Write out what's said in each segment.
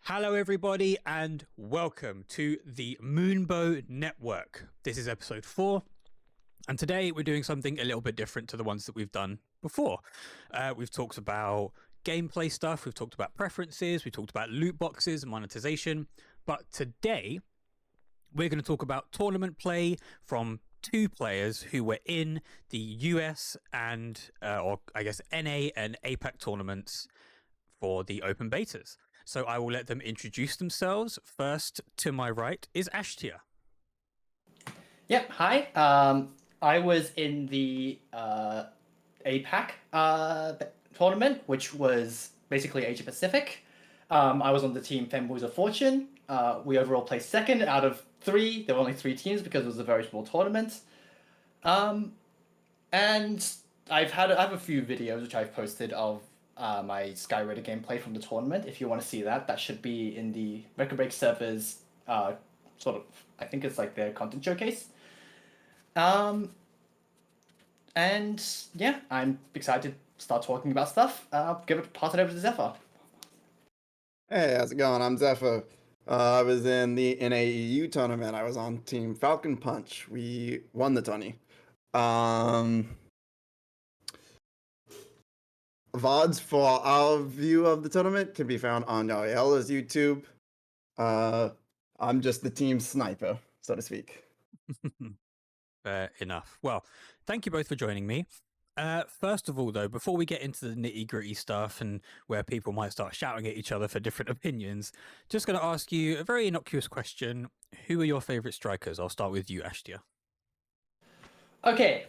Hello, everybody, and welcome to the Moonbow Network. This is episode 4, and today we're doing something a little bit different to the ones that we've done before. We've talked about gameplay stuff, we've talked about preferences, we talked about loot boxes and monetization, but today we're going to talk about tournament play from two players who were in the US and, or I guess NA and APAC tournaments for the open betas. So I will let them introduce themselves. First, to my right is Ashtia. Yep, hi. I was in the APAC tournament, which was basically Asia Pacific. I was on the team Femboys of Fortune. We overall placed second out of 3. There were only 3 teams because it was a very small tournament. And I have a few videos which I've posted of my Skyraider gameplay from the tournament. If you want to see that, that should be in the Record Break servers sort of, I think it's like their content showcase. And yeah, I'm excited to start talking about stuff. Pass it over to Zephyr. Hey, how's it going? I'm Zephyr. I was in the NAEU tournament. I was on Team Falcon Punch. We won the tourney. VODs for our view of the tournament can be found on Yariela's YouTube. I'm just the team sniper, so to speak. Fair enough. Well, thank you both for joining me. First of all, though, before we get into the nitty-gritty stuff and where people might start shouting at each other for different opinions, just going to ask you a very innocuous question. Who are your favorite strikers? I'll start with you, Ashtia. Okay,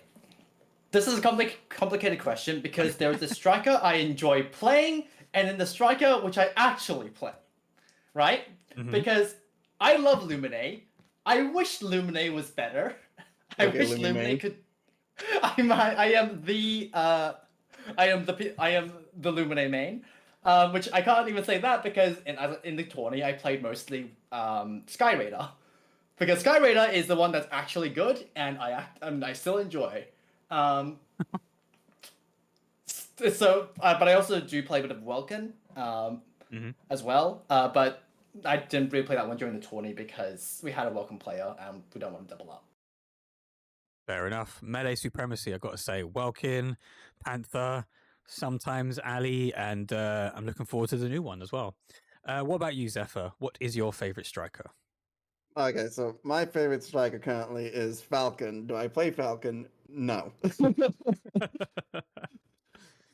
this is a complicated question because there is a striker I enjoy playing and then the striker which I actually play, right? Mm-hmm. Because I love Lumine. I wish Lumine was better. I wish Lumine could. I am the Lumine main, which I can't even say that because in the tourney I played mostly Skyraider, because Skyraider is the one that's actually good and I still enjoy. But I also do play a bit of Welkin as well. But I didn't really play that one during the tourney because we had a Welkin player and we don't want to double up. Fair enough. Melee supremacy, I've got to say. Welkin, Panther, sometimes Ali, and I'm looking forward to the new one as well. What about you, Zephyr? What is your favorite striker? Okay, so my favorite striker currently is Falcon. Do I play Falcon? No.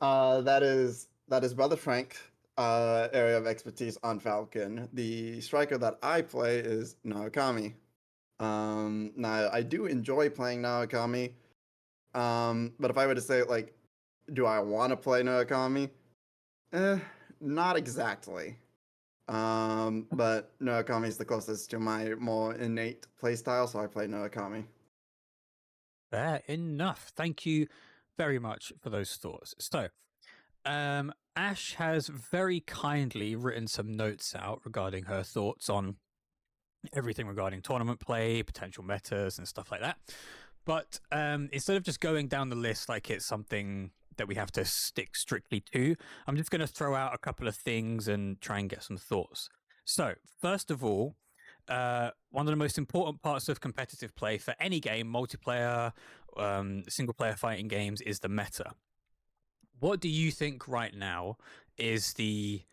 That is Brother Frank, area of expertise on Falcon. The striker that I play is Narukami. Now I do enjoy playing Narukami, but if I were to say, like, do I want to play Narukami? Not exactly. But Narukami is the closest to my more innate playstyle, so I play Narukami. Fair enough. Thank you very much for those thoughts. So, Ash has very kindly written some notes out regarding her thoughts on everything regarding tournament play, potential metas, and stuff like that. But instead of just going down the list like it's something that we have to stick strictly to, I'm just going to throw out a couple of things and try and get some thoughts. So, first of all, one of the most important parts of competitive play for any game, multiplayer, single-player fighting games, is the meta. What do you think right now is the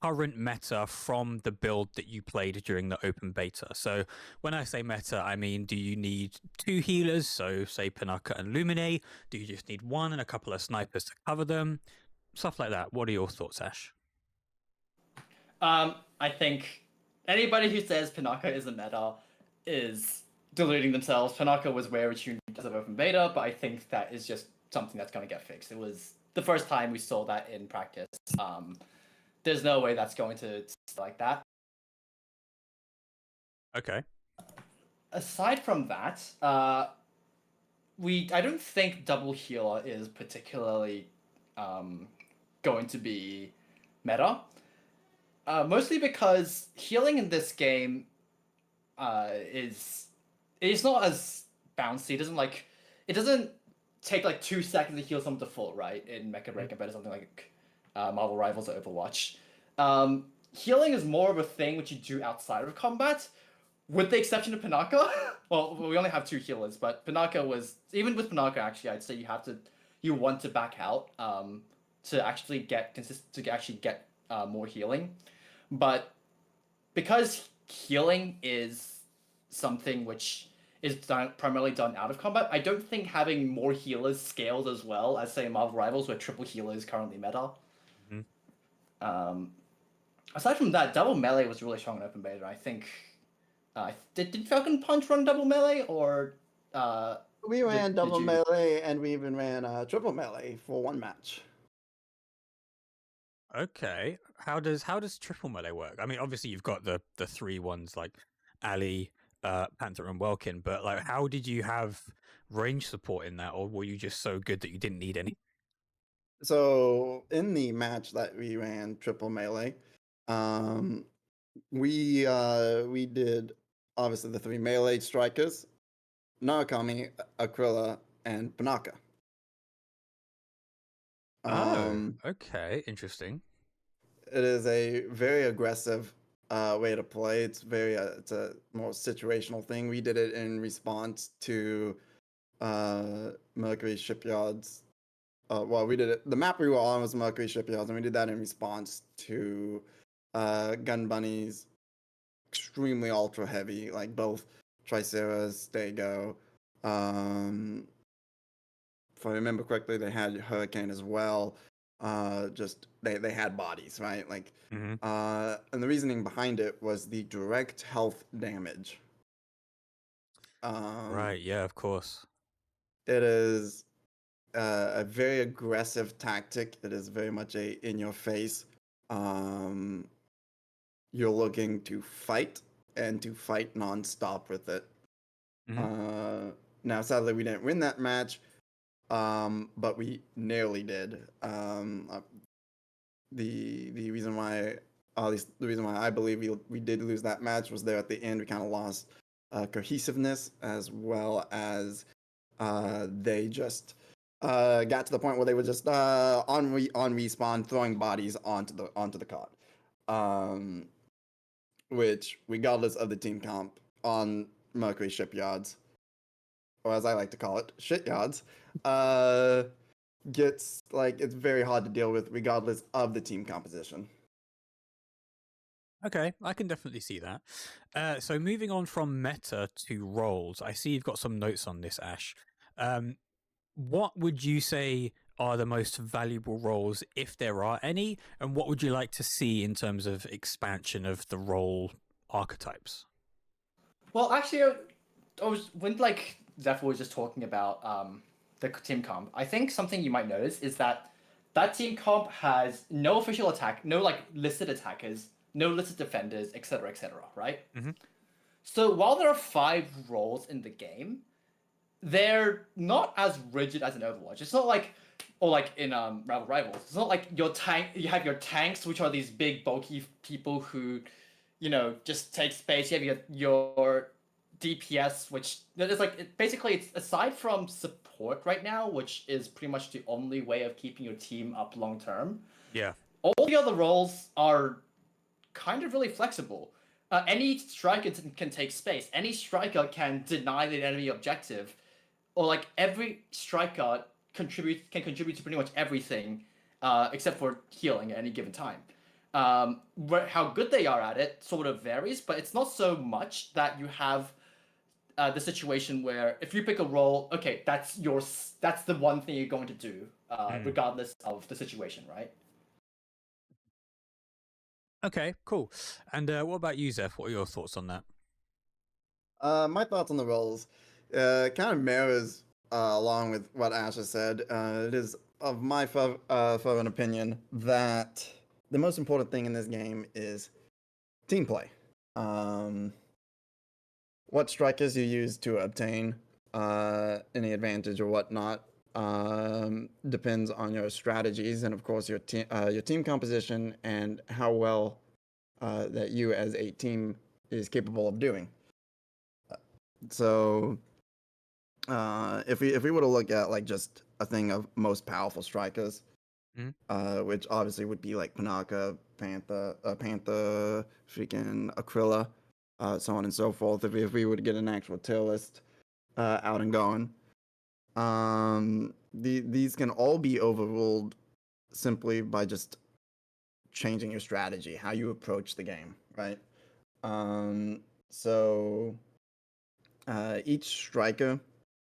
current meta from the build that you played during the open beta? So when I say meta, I mean, do you need 2 healers, so say Pinaka and Lumine? Do you just need 1 and a couple of snipers to cover them? Stuff like that. What are your thoughts, Ash? I think anybody who says Pinaka is a meta is deluding themselves. Pinaka was where it tuned as of open beta, but I think that is just something that's going to get fixed. It was the first time we saw that in practice. There's no way that's going to like that. Okay. Aside from that, I don't think double healer is particularly going to be meta. Mostly because healing in this game it's not as bouncy. It doesn't take like 2 seconds to heal someone to full, right? In Mecha Break compared to something like Marvel Rivals or Overwatch. healing is more of a thing which you do outside of combat, with the exception of Panaka. Well, we only have 2 healers, but Panaka was, even with Panaka, actually, I'd say you want to back out to actually get more healing. But because healing is something which is primarily done out of combat, I don't think having more healers scales as well as, say, Marvel Rivals, where triple healer is currently meta. Mhm. Aside from that, double melee was really strong in open beta. I think. Did Falcon Punch run double melee, or We ran double you? melee, and we even ran triple melee for one match. Okay. How does triple melee work? I mean, obviously you've got the 3 ones like Ali, Panther, and Welkin, but like, how did you have range support in that, or were you just so good that you didn't need any? So in the match that we ran triple melee, we did obviously the 3 melee strikers, Narukami, Aquila, and Panaka. Oh, okay, interesting. It is a very aggressive way to play. It's a more situational thing. We did it in response to Mercury Shipyards. Well, we did it. The map we were on was Mercury Shipyards, and we did that in response to Gun Bunny's extremely ultra heavy, like both Triceras, Stego. If I remember correctly, they had Hurricane as well. Just they had bodies, right? Like, Hmm. and the reasoning behind it was the direct health damage. Right, yeah, of course. It is a very aggressive tactic. It is very much a in your face. Um, you're looking to fight and to fight nonstop with it. Hmm. Uh, Now, sadly, we didn't win that match, but we nearly did. The reason why, at least the reason why I believe we did lose that match was there at the end. We kind of lost cohesiveness, as well as they just got to the point where they were just on respawn throwing bodies onto the card, um, which, regardless of the team comp on Mercury Shipyards, or as I like to call it, shityards, uh, gets like it's very hard to deal with regardless of the team composition. Okay, I can definitely see that. So moving on from meta to roles, I see you've got some notes on this, Ash. Um, what would you say are the most valuable roles, if there are any, and what would you like to see in terms of expansion of the role archetypes? Well, actually, I was when like Zephyr was just talking about the team comp. I think something you might notice is that team comp has no official attack, no like listed attackers, no listed defenders, etc., right? Hmm. So while there are 5 roles in the game, they're not as rigid as in Overwatch. It's not like, or like in Rival Rivals. It's not like your tank. You have your tanks, which are these big bulky people who, just take space. You have your DPS, which is like basically it's aside from support right now, which is pretty much the only way of keeping your team up long term. Yeah. All the other roles are kind of really flexible. Any striker can take space. Any striker can deny the enemy objective, or like every striker can contribute to pretty much everything, except for healing at any given time. How good they are at it sort of varies, but it's not so much that you have the situation where if you pick a role, okay, that's the one thing you're going to do, Mm. regardless of the situation, right? Okay, cool. And what about you, Zeph? What are your thoughts on that? My thoughts on the roles kind of mirrors along with what Ash has said. It is of my fervent opinion that the most important thing in this game is team play. Um, what strikers you use to obtain any advantage or whatnot depends on your strategies and, of course, your team composition and how well that you as a team is capable of doing. So, if we were to look at like just a thing of most powerful strikers, which obviously would be like Panaka, Panther, freaking Aquila, so on and so forth. If we were to get an actual tier list out and going, these can all be overruled simply by just changing your strategy, how you approach the game, right? So each striker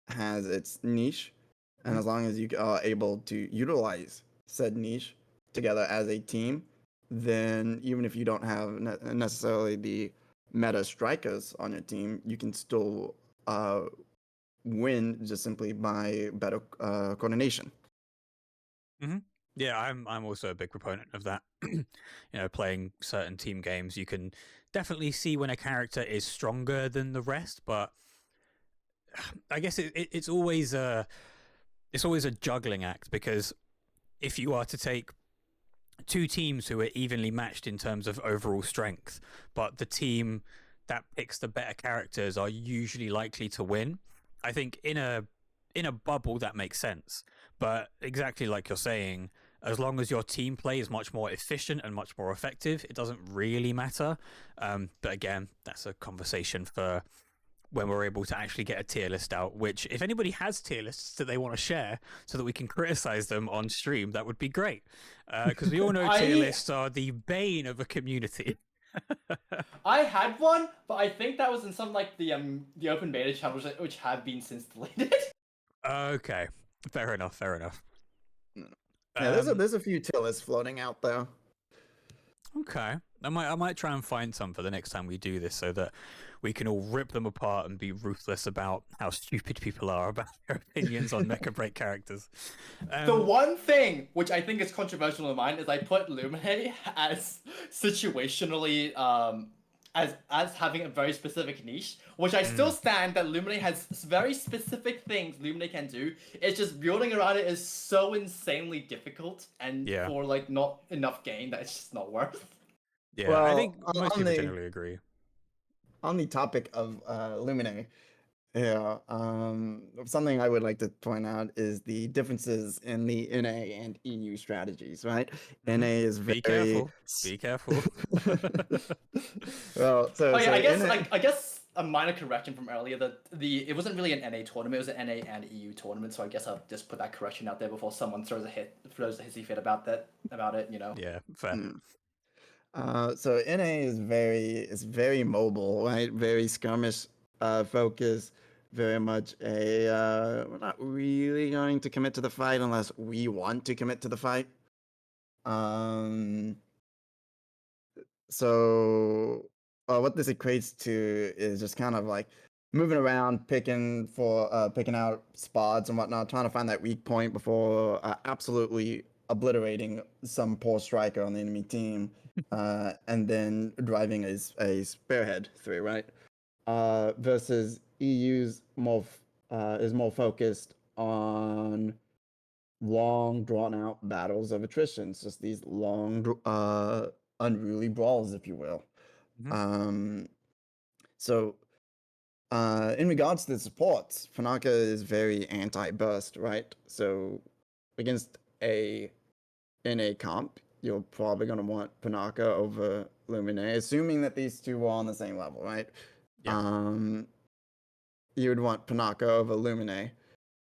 has its niche, and as long as you are able to utilize said niche together as a team, then even if you don't have necessarily the meta strikers on your team, you can still win just simply by better coordination. Yeah, I'm also a big proponent of that. Playing certain team games, you can definitely see when a character is stronger than the rest, but I guess it's always a juggling act, because if you are to take two teams who are evenly matched in terms of overall strength, but the team that picks the better characters are usually likely to win, I think in a bubble that makes sense. But exactly like you're saying, as long as your team play is much more efficient and much more effective, it doesn't really matter. But again, that's a conversation for when we're able to actually get a tier list out, which if anybody has tier lists that they want to share so that we can criticize them on stream, that would be great. Because we all know tier lists are the bane of a community. I had one, but I think that was in some like the open beta channels which have been since deleted. Okay, fair enough. Yeah, there's a few tier lists floating out there. Okay, I might try and find some for the next time we do this, so that we can all rip them apart and be ruthless about how stupid people are about their opinions on Mecha Break characters. The one thing which I think is controversial in mine is I put Lumine as situationally as having a very specific niche, which I still stand that Lumine has very specific things Lumine can do. It's just building around it is so insanely difficult, and for like not enough gain that it's just not worth. Yeah, well, I think most people generally agree. On the topic of Lumine, yeah, something I would like to point out is the differences in the NA and EU strategies, right? NA is very... Be careful. Well, so I guess a minor correction from earlier, that it wasn't really an NA tournament, it was an NA and EU tournament, so I guess I'll just put that correction out there before someone throws a hissy fit about it, Yeah, fair. So NA is very mobile, right? Very skirmish focused, very much we're not really going to commit to the fight unless we want to commit to the fight. So what this equates to is just kind of like moving around, picking out spots and whatnot, trying to find that weak point before absolutely obliterating some poor striker on the enemy team, and then driving a spearhead through, right? Versus EU's is more focused on long drawn out battles of attrition. It's just these long unruly brawls, if you will. So in regards to the supports, Panaka is very anti-burst, right? So against in a comp, you're probably going to want Panaka over Lumine, assuming that these two are on the same level, right? Yeah. You would want Panaka over Lumine.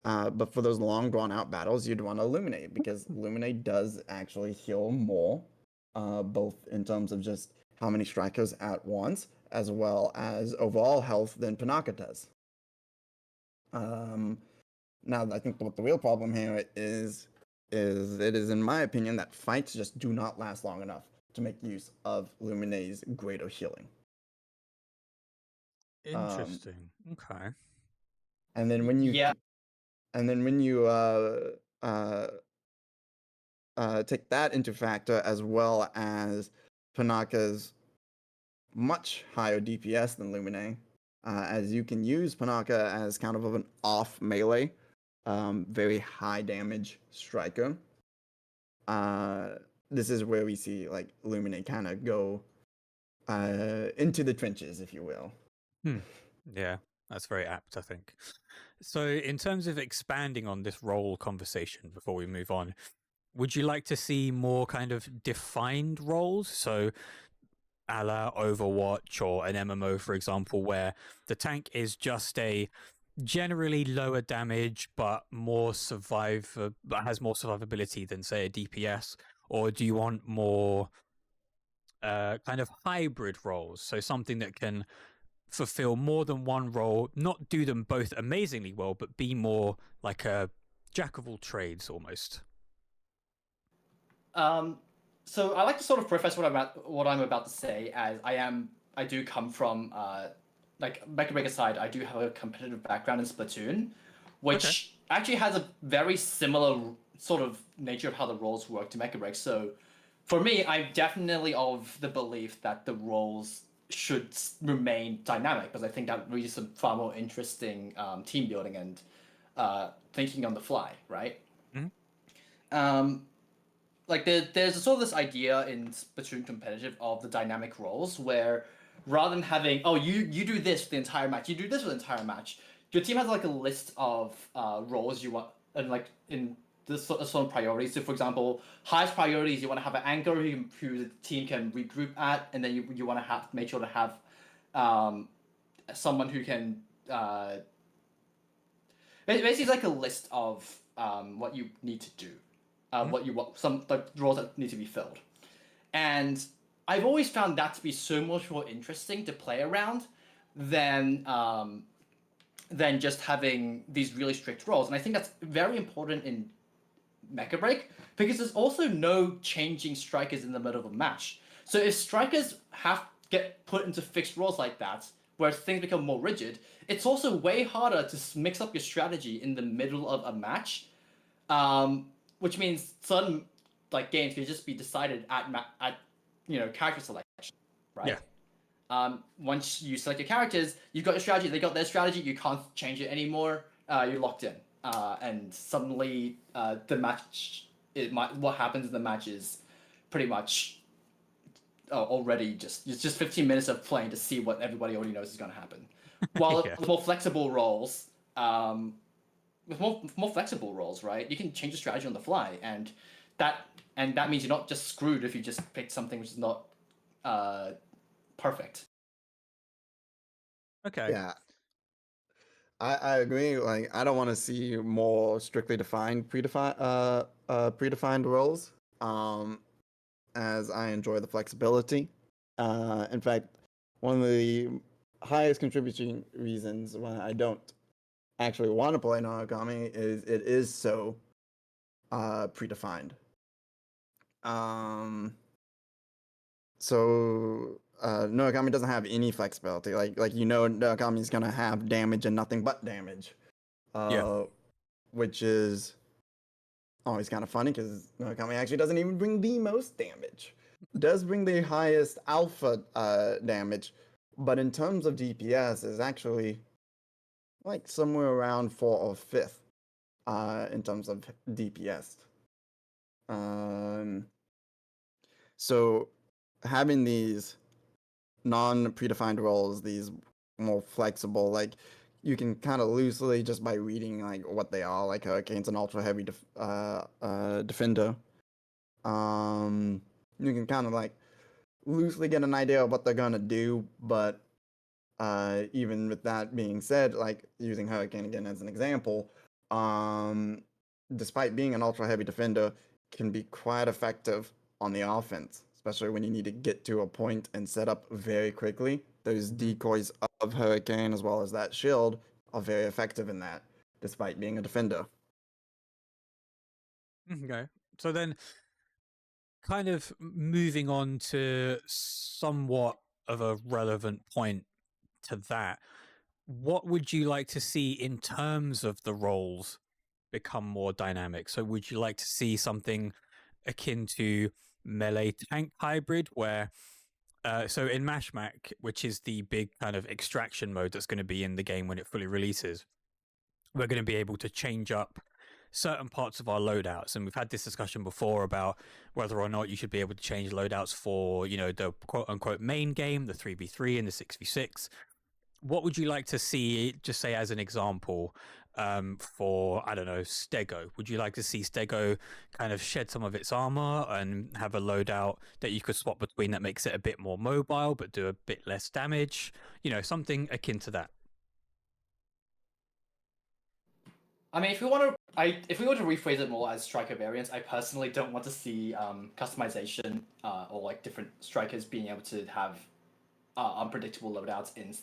But for those long drawn out battles, you'd want to Illuminate, because Illuminate does actually heal more, both in terms of just how many strikers at once, as well as overall health than Panaka does. Now, I think what the real problem here is it is, in my opinion, that fights just do not last long enough to make use of Illuminate's greater healing. Interesting. Okay. And then when you take that into factor, as well as Panaka's much higher DPS than Lumine, as you can use Panaka as kind of an off melee, very high damage striker. This is where we see like Lumine kind of go into the trenches, if you will. Yeah, that's very apt, I think. So in terms of expanding on this role conversation before we move on, would you like to see more kind of defined roles? So, a la Overwatch or an MMO, for example, where the tank is just a generally lower damage but has more survivability than, say, a DPS? Or do you want more kind of hybrid roles? So something that can fulfill more than one role, not do them both amazingly well, but be more like a jack of all trades almost. So I like to sort of preface what I'm about to say, as I do come from like Mecha Breaker side. I do have a competitive background in Splatoon, which actually has a very similar sort of nature of how the roles work to Mecha Break. So for me, I'm definitely of the belief that the roles should remain dynamic, because I think that leads to some far more interesting team building and thinking on the fly, right? Mhm. Like there's sort of this idea in Splatoon competitive of the dynamic roles, where rather than having, oh, you do this for the entire match, you do this for the entire match, your team has like a list of roles you want, and like in this sort of priorities. So for example, highest priorities, you want to have an anchor who the team can regroup at, and then you want to make sure to have someone who can basically like a list of what you need to do, what you want, some like roles that need to be filled. And I've always found that to be so much more interesting to play around than just having these really strict roles. And I think that's very important in Mecha Break, because there's also no changing strikers in the middle of a match. So if strikers get put into fixed roles like that, where things become more rigid, it's also way harder to mix up your strategy in the middle of a match, which means certain like games can just be decided at character selection, right? Once you select your characters, you've got your strategy, they got their strategy, you can't change it anymore. You're locked in, and suddenly the match, what happens in the match is pretty much already it's just 15 minutes of playing to see what everybody already knows is going to happen. While Yeah. with more flexible roles, with more flexible roles, right? You can change your strategy on the fly, and that means you're not just screwed if you just pick something which is not perfect. Okay. Yeah, I agree. Like, I don't want to see more strictly predefined roles. As I enjoy the flexibility. In fact, one of the highest contributing reasons why I don't actually want to play Narukami is it is so predefined. So Narukami doesn't have any flexibility. Like Narukami is gonna have damage and nothing but damage. Yeah. Which is always kind of funny because Narukami actually doesn't even bring the most damage. Does bring the highest alpha damage, but in terms of DPS is actually like somewhere around 4th or 5th in terms of DPS. So having these non-predefined roles, these more flexible, like you can kind of loosely just by reading like what they are, like Hurricane's an ultra heavy defender. You can kind of like loosely get an idea of what they're gonna do, but even with that being said, like using Hurricane again as an example, despite being an ultra heavy defender, can be quite effective on the offense, especially when you need to get to a point and set up very quickly. Those decoys of Hurricane as well as that shield are very effective in that, despite being a defender. Okay. So then, kind of moving on to somewhat of a relevant point to that, what would you like to see in terms of the roles become more dynamic? So would you like to see something akin to melee tank hybrid, where so in Mashmac, which is the big kind of extraction mode that's going to be in the game when it fully releases, we're going to be able to change up certain parts of our loadouts. And we've had this discussion before about whether or not you should be able to change loadouts for, the quote unquote main game, the 3v3 and the 6v6. What would you like to see, just say as an example, for, I don't know, Stego? Would you like to see Stego kind of shed some of its armor and have a loadout that you could swap between that makes it a bit more mobile but do a bit less damage? You know, something akin to that. I mean, if we want to, if we were to rephrase it more as striker variants, I personally don't want to see customization or like different strikers being able to have unpredictable loadouts in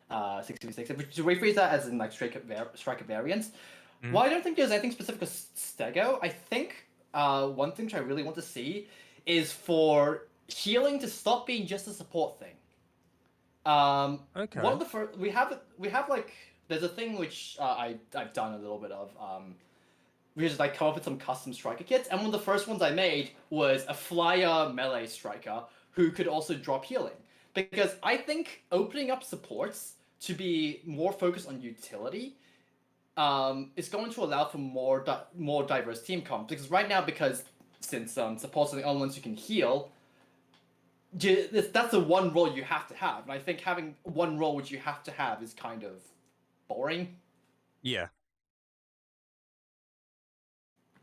6v6. If we to rephrase that as in like striker variants, while I don't think there's anything specific to Stego, I think one thing which I really want to see is for healing to stop being just a support thing. Okay. One of the first we have like there's a thing which I've done a little bit of which is like come up with some custom striker kits, and one of the first ones I made was a flyer melee striker who could also drop healing, because I think opening up supports to be more focused on utility is going to allow for more diverse team comp, because right now, because since supports are the only ones who can heal, that's the one role you have to have, and I think having one role which you have to have is kind of boring. Yeah.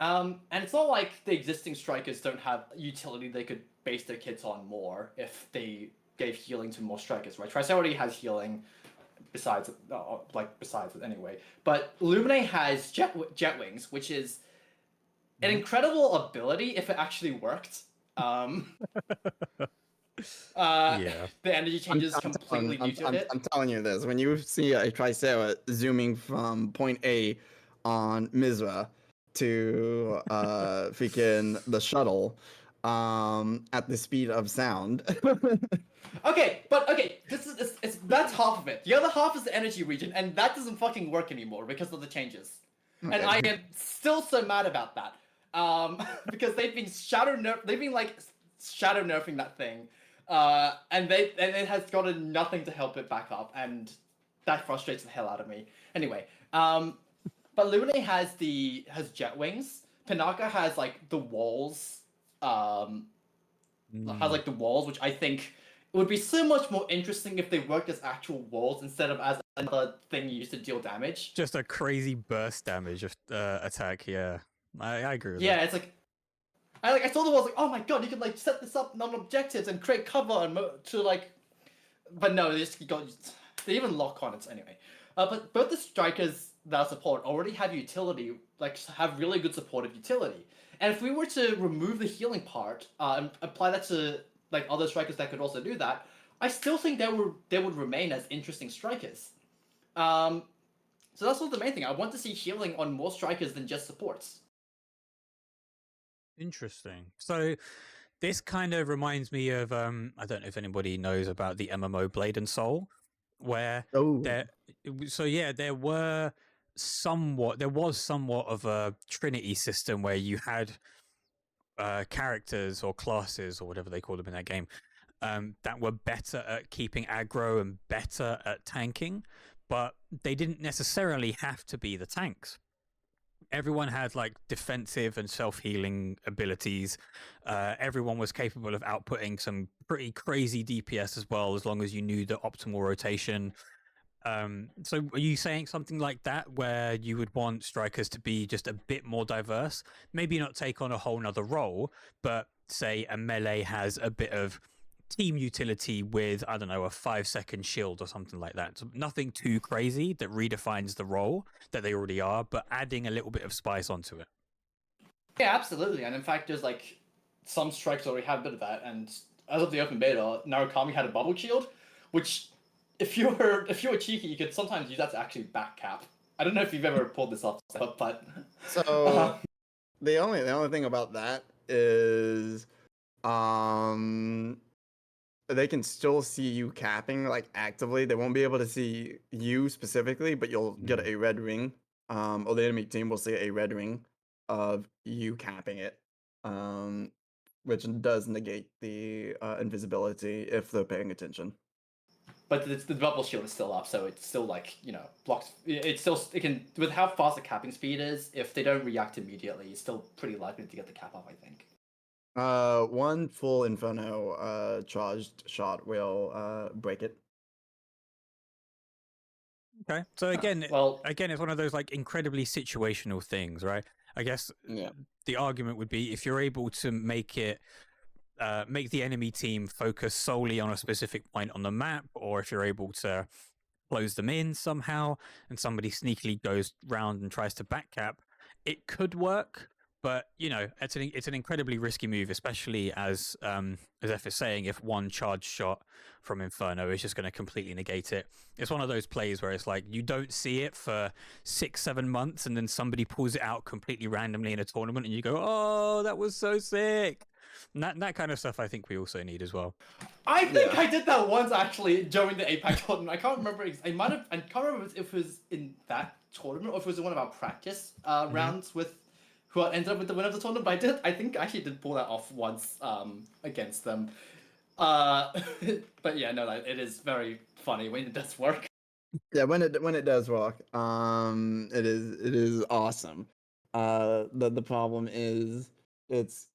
And it's not like the existing strikers don't have utility they could base their kits on more if they gave healing to more strikers, right? Trice already has healing besides it anyway. But Lumine has jet wings, which is an incredible ability if it actually worked. Yeah. The energy changes completely new to it. I'm telling you this. When you see a Tricera zooming from point A on Mizra to freaking the shuttle at the speed of sound. Okay, this is that's half of it. The other half is the energy region, and that doesn't fucking work anymore because of the changes. Okay. And I am still so mad about that. Because they've been shadow nerfing that thing. And it has gotten nothing to help it back up, and that frustrates the hell out of me. Anyway, but Lumine has jet wings. Panaka has like the walls. Has like the walls, which I think would be so much more interesting if they worked as actual walls instead of as another thing used to deal damage. Just a crazy burst damage attack. Yeah, I agree with Yeah, that. it's like I saw the walls like, oh my god, you can like set this up on objectives and create cover and to like, but no, they even lock on it anyway. But both the strikers that support already have utility, like have really good supportive utility. And if we were to remove the healing part and apply that to like other strikers that could also do that, I still think they would remain as interesting strikers. So that's not the main thing. I want to see healing on more strikers than just supports. Interesting. So this kind of reminds me of I don't know if anybody knows about the MMO Blade and Soul, where there was somewhat of a Trinity system where you had characters or classes or whatever they call them in that game that were better at keeping aggro and better at tanking, but they didn't necessarily have to be the tanks. Everyone had like defensive and self-healing abilities. Everyone was capable of outputting some pretty crazy DPS as well, as long as you knew the optimal rotation. So are you saying something like that, where you would want strikers to be just a bit more diverse? Maybe not take on a whole nother role, but say a melee has a bit of team utility with, I don't know, a 5-second shield or something like that. So nothing too crazy that redefines the role that they already are, but adding a little bit of spice onto it. Yeah, absolutely. And in fact, there's like some strikes already have a bit of that. And as of the open beta, Narukami had a bubble shield, which if you were cheeky, you could sometimes use that to actually back cap. I don't know if you've ever pulled this off, but So the only thing about that is they can still see you capping like actively. They won't be able to see you specifically, but you'll get a red ring. Or the enemy team will see a red ring of you capping it. Which does negate the invisibility if they're paying attention. But the bubble shield is still up, so it's still like, blocks. It can, with how fast the capping speed is, if they don't react immediately, it's still pretty likely to get the cap off, I think. One full Inferno charged shot will break it. Okay. So again, Well, it's one of those like incredibly situational things, right? I guess Yeah. the argument would be if you're able to make the enemy team focus solely on a specific point on the map, or if you're able to close them in somehow and somebody sneakily goes round and tries to backcap, it could work. But it's an incredibly risky move, especially as F is saying, if one charge shot from Inferno is just going to completely negate it. It's one of those plays where it's like you don't see it for 6-7 months, and then somebody pulls it out completely randomly in a tournament, and you go, "Oh, that was so sick!" And that kind of stuff, I think we also need as well. I think Yeah. I did that once actually during the APAC tournament. I can't remember. I can't remember if it was in that tournament or if it was in one of our practice rounds with who ended up with the winner of the tournament. But I think I actually did pull that off once against them. But yeah, no, it is very funny when it does work. Yeah, when it does work, it is awesome. The problem is it's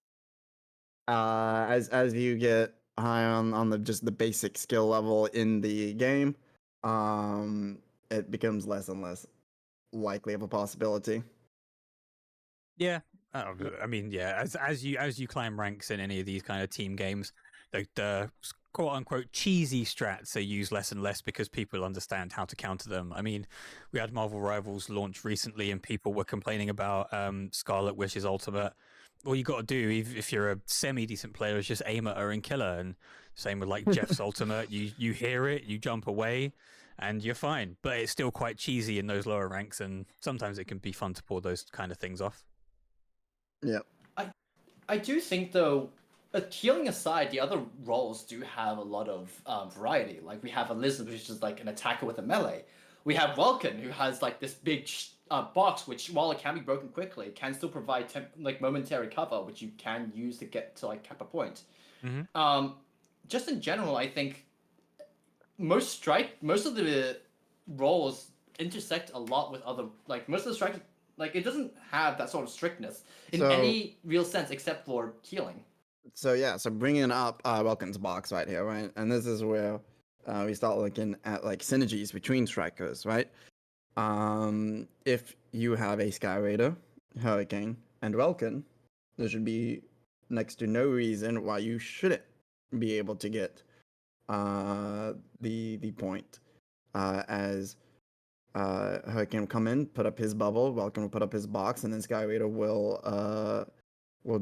as you get high on the just the basic skill level in the game, it becomes less and less likely of a possibility. Yeah, I mean, yeah. As you climb ranks in any of these kind of team games, the quote unquote cheesy strats are used less and less because people understand how to counter them. I mean, we had Marvel Rivals launch recently, and people were complaining about Scarlet Witch's ultimate. All you got to do, if you're a semi decent player, is just aim at her and kill her. And same with like Jeff's ultimate. You hear it, you jump away, and you're fine. But it's still quite cheesy in those lower ranks, and sometimes it can be fun to pull those kind of things off. Yeah. I do think though, healing aside, the other roles do have a lot of variety. Like we have Elizabeth, which is like an attacker with a melee. We have Welkin, who has like this big box, which while it can be broken quickly, can still provide like momentary cover, which you can use to get to like cap a point. Mm-hmm. Just in general, I think most of the roles intersect a lot with other like most of the strikes. Like it doesn't have that sort of strictness in So any real sense except for healing. so bringing up Welkin's box right here, right, and this is where we start looking at like synergies between strikers, right? If you have a Sky Raider, Hurricane, and Welkin, there should be next to no reason why you shouldn't be able to get the point as Hurricane will come in, put up his bubble, Welkin will put up his box, and then Sky Raider will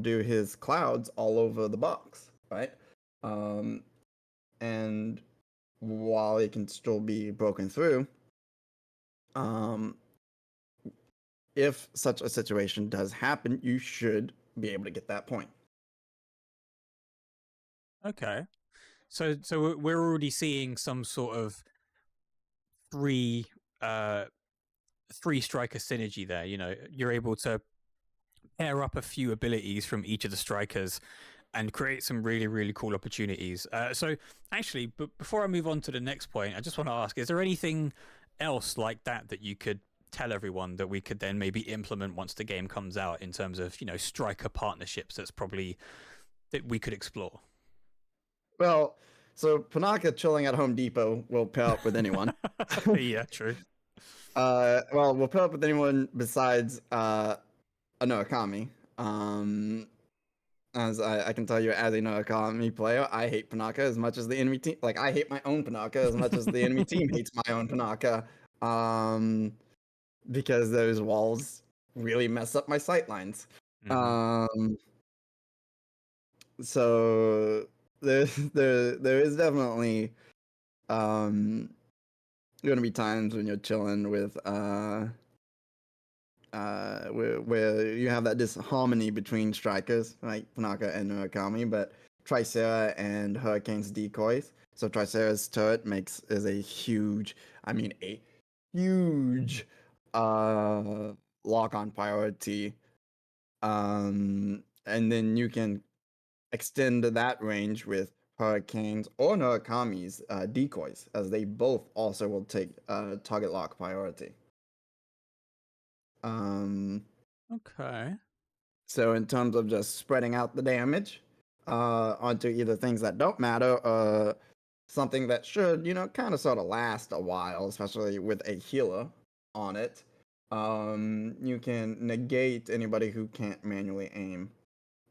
do his clouds all over the box, right? And while it can still be broken through, if such a situation does happen, you should be able to get that point. Okay. So we're already seeing some sort of three uh three striker synergy there. You're able to pair up a few abilities from each of the strikers and create some really, really cool opportunities. So actually, but before I move on to the next point, I just want to ask, is there anything else like that you could tell everyone that we could then maybe implement once the game comes out in terms of, striker partnerships that's probably that we could explore? Well, so Panaka chilling at Home Depot will pair up with anyone. Yeah, true. Well, we'll pair up with anyone besides a Noakami. As I can tell you, as a Noakami player, I hate Panaka as much as the enemy team. Like I hate my own Panaka as much as the enemy team hates my own Panaka. Because those walls really mess up my sightlines. Mm-hmm. So there is definitely going to be times when you're chilling with where you have that disharmony between strikers like Panaka and Murakami, but Tricera and Hurricane's decoys. So Tricera's turret is a huge, a huge lock on priority. And then you can extend that range with Hurricanes or Murakami's decoys, as they both also will take target lock priority. Okay. So in terms of just spreading out the damage onto either things that don't matter, something that should, kind of sort of last a while, especially with a healer on it. You can negate anybody who can't manually aim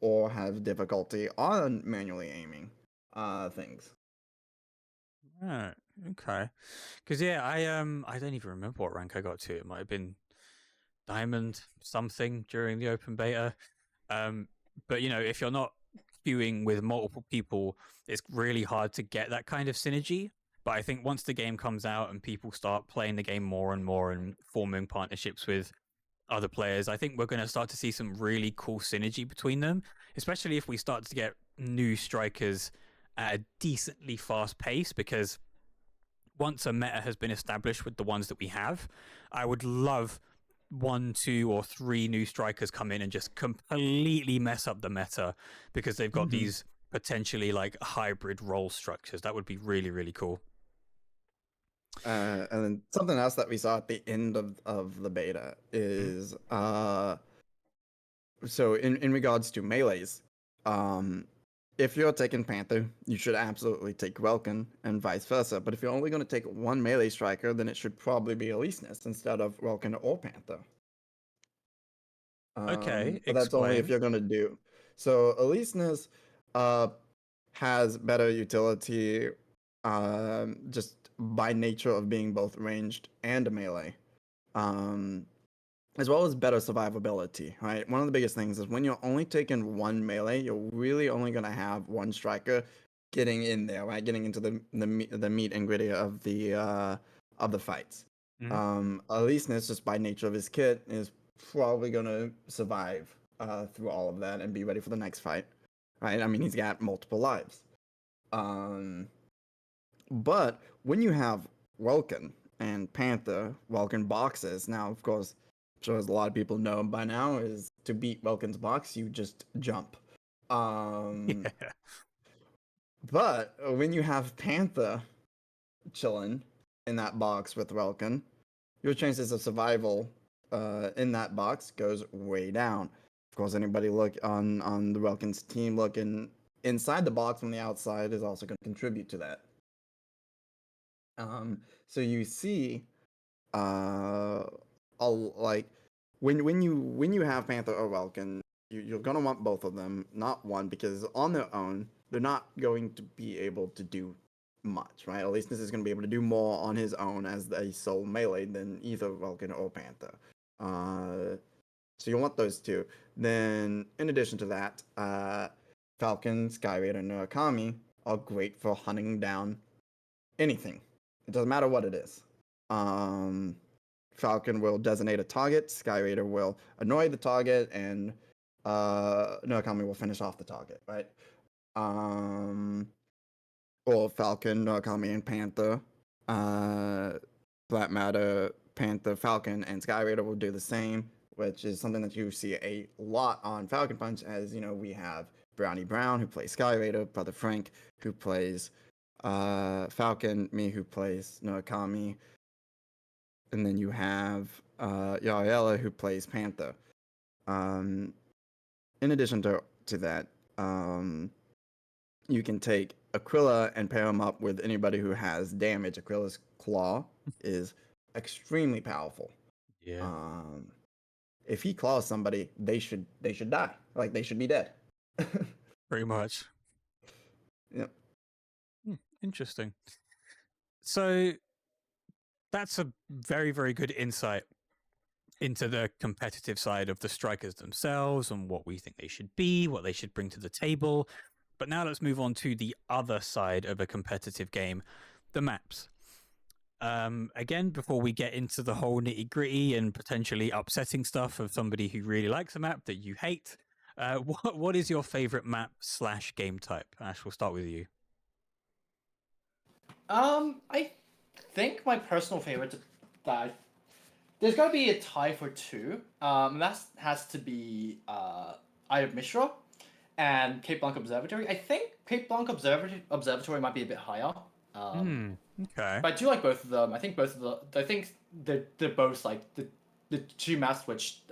or have difficulty on manually aiming things. Right. Okay. Because I don't even remember what rank I got to. It might have been diamond something during the open beta. But if you're not queuing with multiple people, it's really hard to get that kind of synergy. But I think once the game comes out and people start playing the game more and more and forming partnerships with other players, I think we're going to start to see some really cool synergy between them, especially if we start to get new strikers at a decently fast pace. Because once a meta has been established with the ones that we have, I would love 1, 2, or 3 new strikers come in and just completely mess up the meta because they've got these potentially like hybrid role structures. That would be really, really cool. And then something else that we saw at the end of the beta is so in regards to melees, if you're taking Panther, you should absolutely take Welkin and vice versa. But if you're only going to take one melee striker, then it should probably be Aleseness instead of Welkin or Panther. Okay, But that's only if explain. you're going to do. So Aleseness has better utility just by nature of being both ranged and melee. As well as better survivability, right? One of the biggest things is when you're only taking one melee, you're really only going to have one striker getting in there, right? Getting into the meat and gritty of the fights. Aleseness, just by nature of his kit, is probably going to survive through all of that and be ready for the next fight, right? I mean, he's got multiple lives. But when you have Welkin and Panther, Welkin boxes, now, of course, I'm sure as a lot of people know by now, is to beat Welkin's box, you just jump. Yeah. But when you have Panther chilling in that box with Welkin, your chances of survival in that box goes way down. Of course, anybody look on the Welkin's team looking inside the box from the outside is also going to contribute to that. So you see, like when you have Panther or Welkin, you're gonna want both of them, not one, because on their own they're not going to be able to do much, right? At least this is gonna be able to do more on his own as a sole melee than either Welkin or Panther. So you want those two. Then in addition to that, Falcon, Skyraider, and Murakami are great for hunting down anything. It doesn't matter what it is. Falcon will designate a target, Skyraider will annoy the target, and Murakami will finish off the target, right? Or Falcon, Murakami, and Panther. Flat Matter, Panther, Falcon, and Skyraider will do the same, which is something that you see a lot on Falcon Punch, as we have Brownie Brown, who plays Skyraider, Brother Frank, who plays Falcon, me, who plays Murakami, and then you have Yariella, who plays Panther. In addition to that, you can take Aquila and pair him up with anybody who has damage. Aquila's claw is extremely powerful. Yeah. If he claws somebody, they should die. Like, they should be dead. Pretty much. Yep. Interesting. So that's a very, very good insight into the competitive side of the strikers themselves and what we think they should be, what they should bring to the table. But now let's move on to the other side of a competitive game, the maps. Again, before we get into the whole nitty gritty and potentially upsetting stuff of somebody who really likes a map that you hate, what is your favorite map / game type? Ash, we'll start with you. I think my personal favorite that there's got to be a tie for two. That has to be Eye of Mishra and Cape Blanc Observatory. I think Cape Blanc Observatory might be a bit higher. Okay. But I do like both of them. I think they're both like the two maps which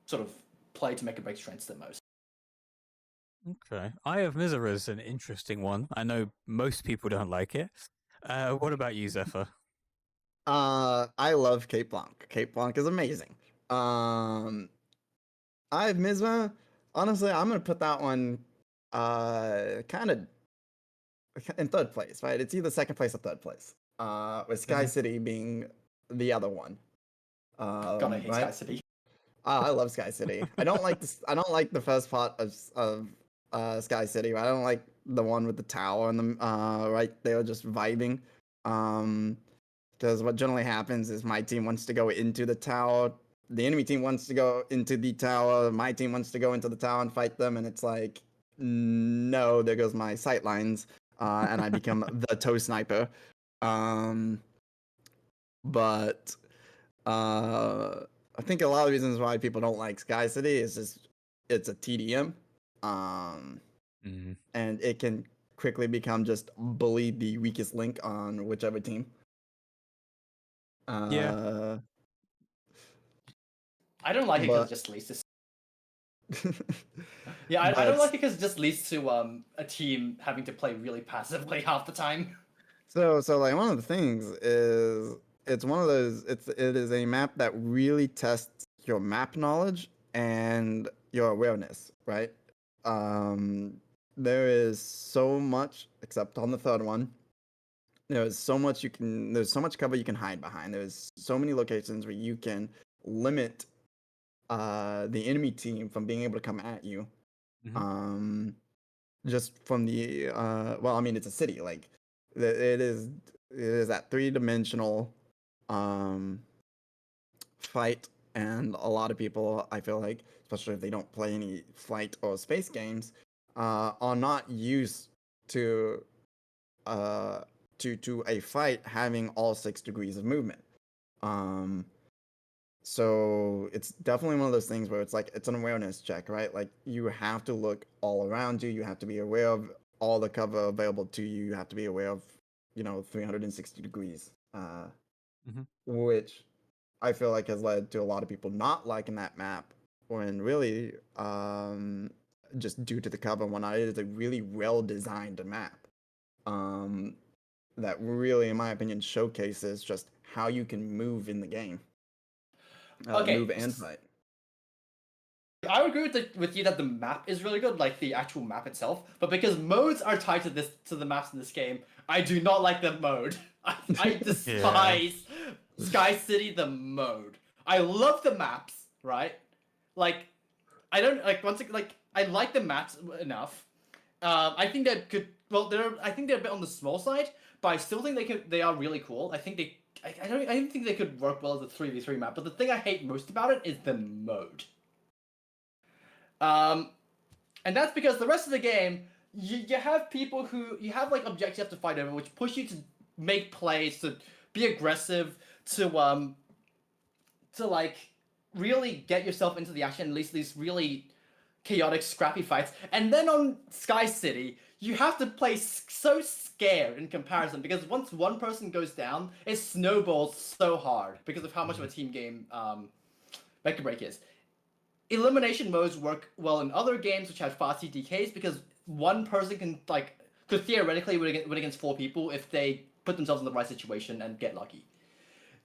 sort of play to make or break strengths the most. Okay. Eye of Mizra is an interesting one. I know most people don't like it. What about you, Zephyr? I love Cape Blanc. Cape Blanc is amazing. I have Mizma. Honestly, I'm gonna put that one kind of in third place, right? It's either second place or third place. With Sky City being the other one. God, I hate Sky Right? City. I love Sky City. I don't like this. I don't like the first part of Sky City. Right? I don't like the one with the tower and the right there just vibing. Because what generally happens is my team wants to go into the tower, the enemy team wants to go into the tower, my team wants to go into the tower and fight them, and it's like, no, there goes my sight lines, and I become the toe sniper. Um, but I think a lot of the reasons why people don't like Sky City is just it's a TDM, and it can quickly become just bully the weakest link on whichever team. Yeah. I don't like it because it But just leads to. Yeah, I don't but like it because it just leads to a team having to play really passively half the time. so like one of the things is it's one of those it is a map that really tests your map knowledge and your awareness, right? Um there is so much except on the third one. There's so much there's so much cover you can hide behind. There's so many locations where you can limit the enemy team from being able to come at you. Um just from the well, I mean it's a city, like it is that three-dimensional um fight, and a lot of people, I feel like, especially if they don't play any flight or space games, are not used to uh to a fight having all 6 degrees of movement. um so it's definitely one of those things where it's like it's an awareness check, right? Like you have to look all around you. You have to be aware of all the cover available to you. You have to be aware of, 360 degrees, which I feel like has led to a lot of people not liking that map. When really, just due to the cover and whatnot, it is a really well designed map. Um, that really, in my opinion, showcases just how you can move in the game. Move Okay, and fight. I would agree with you that the map is really good, like the actual map itself. But because modes are tied to the maps in this game, I do not like the mode. I despise Sky City the mode. I love the maps, right? Like I don't like I like the maps enough. I think that could I think they're a bit on the small side, but I still think they are really cool. I think I don't think they could work well as a 3v3 map. But the thing I hate most about it is the mode. Um, and that's because the rest of the game, you have people who you have like objectives you have to fight over, which push you to make plays, to be aggressive, to like really get yourself into the action, at least these really chaotic, scrappy fights. And then on Sky City, you have to play so scared in comparison because once one person goes down, it snowballs so hard because of how much of a team game Mecha Break is. Elimination modes work well in other games which have fast CTKs because one person could theoretically win against 4 people if they put themselves in the right situation and get lucky.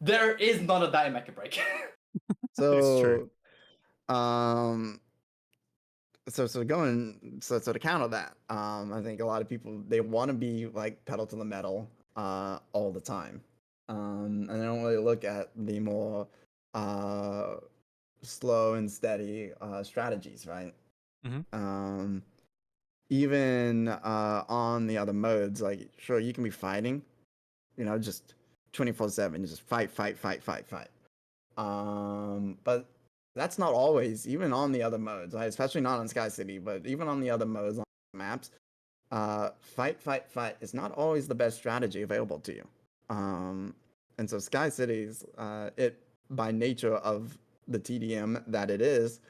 There is none of that in Mecha Break. It's true. So, so to counter that, I think a lot of people, they want to be like pedal to the metal all the time, and they don't really look at the more slow and steady strategies, right? Even on the other modes, like sure you can be fighting, just 24/7, just fight, fight, fight, fight, fight. But that's not always, even on the other modes, right? Especially not on Sky City, but even on the other modes on maps, fight, fight, fight is not always the best strategy available to you. And so Sky City's, it by nature of the TDM that it is,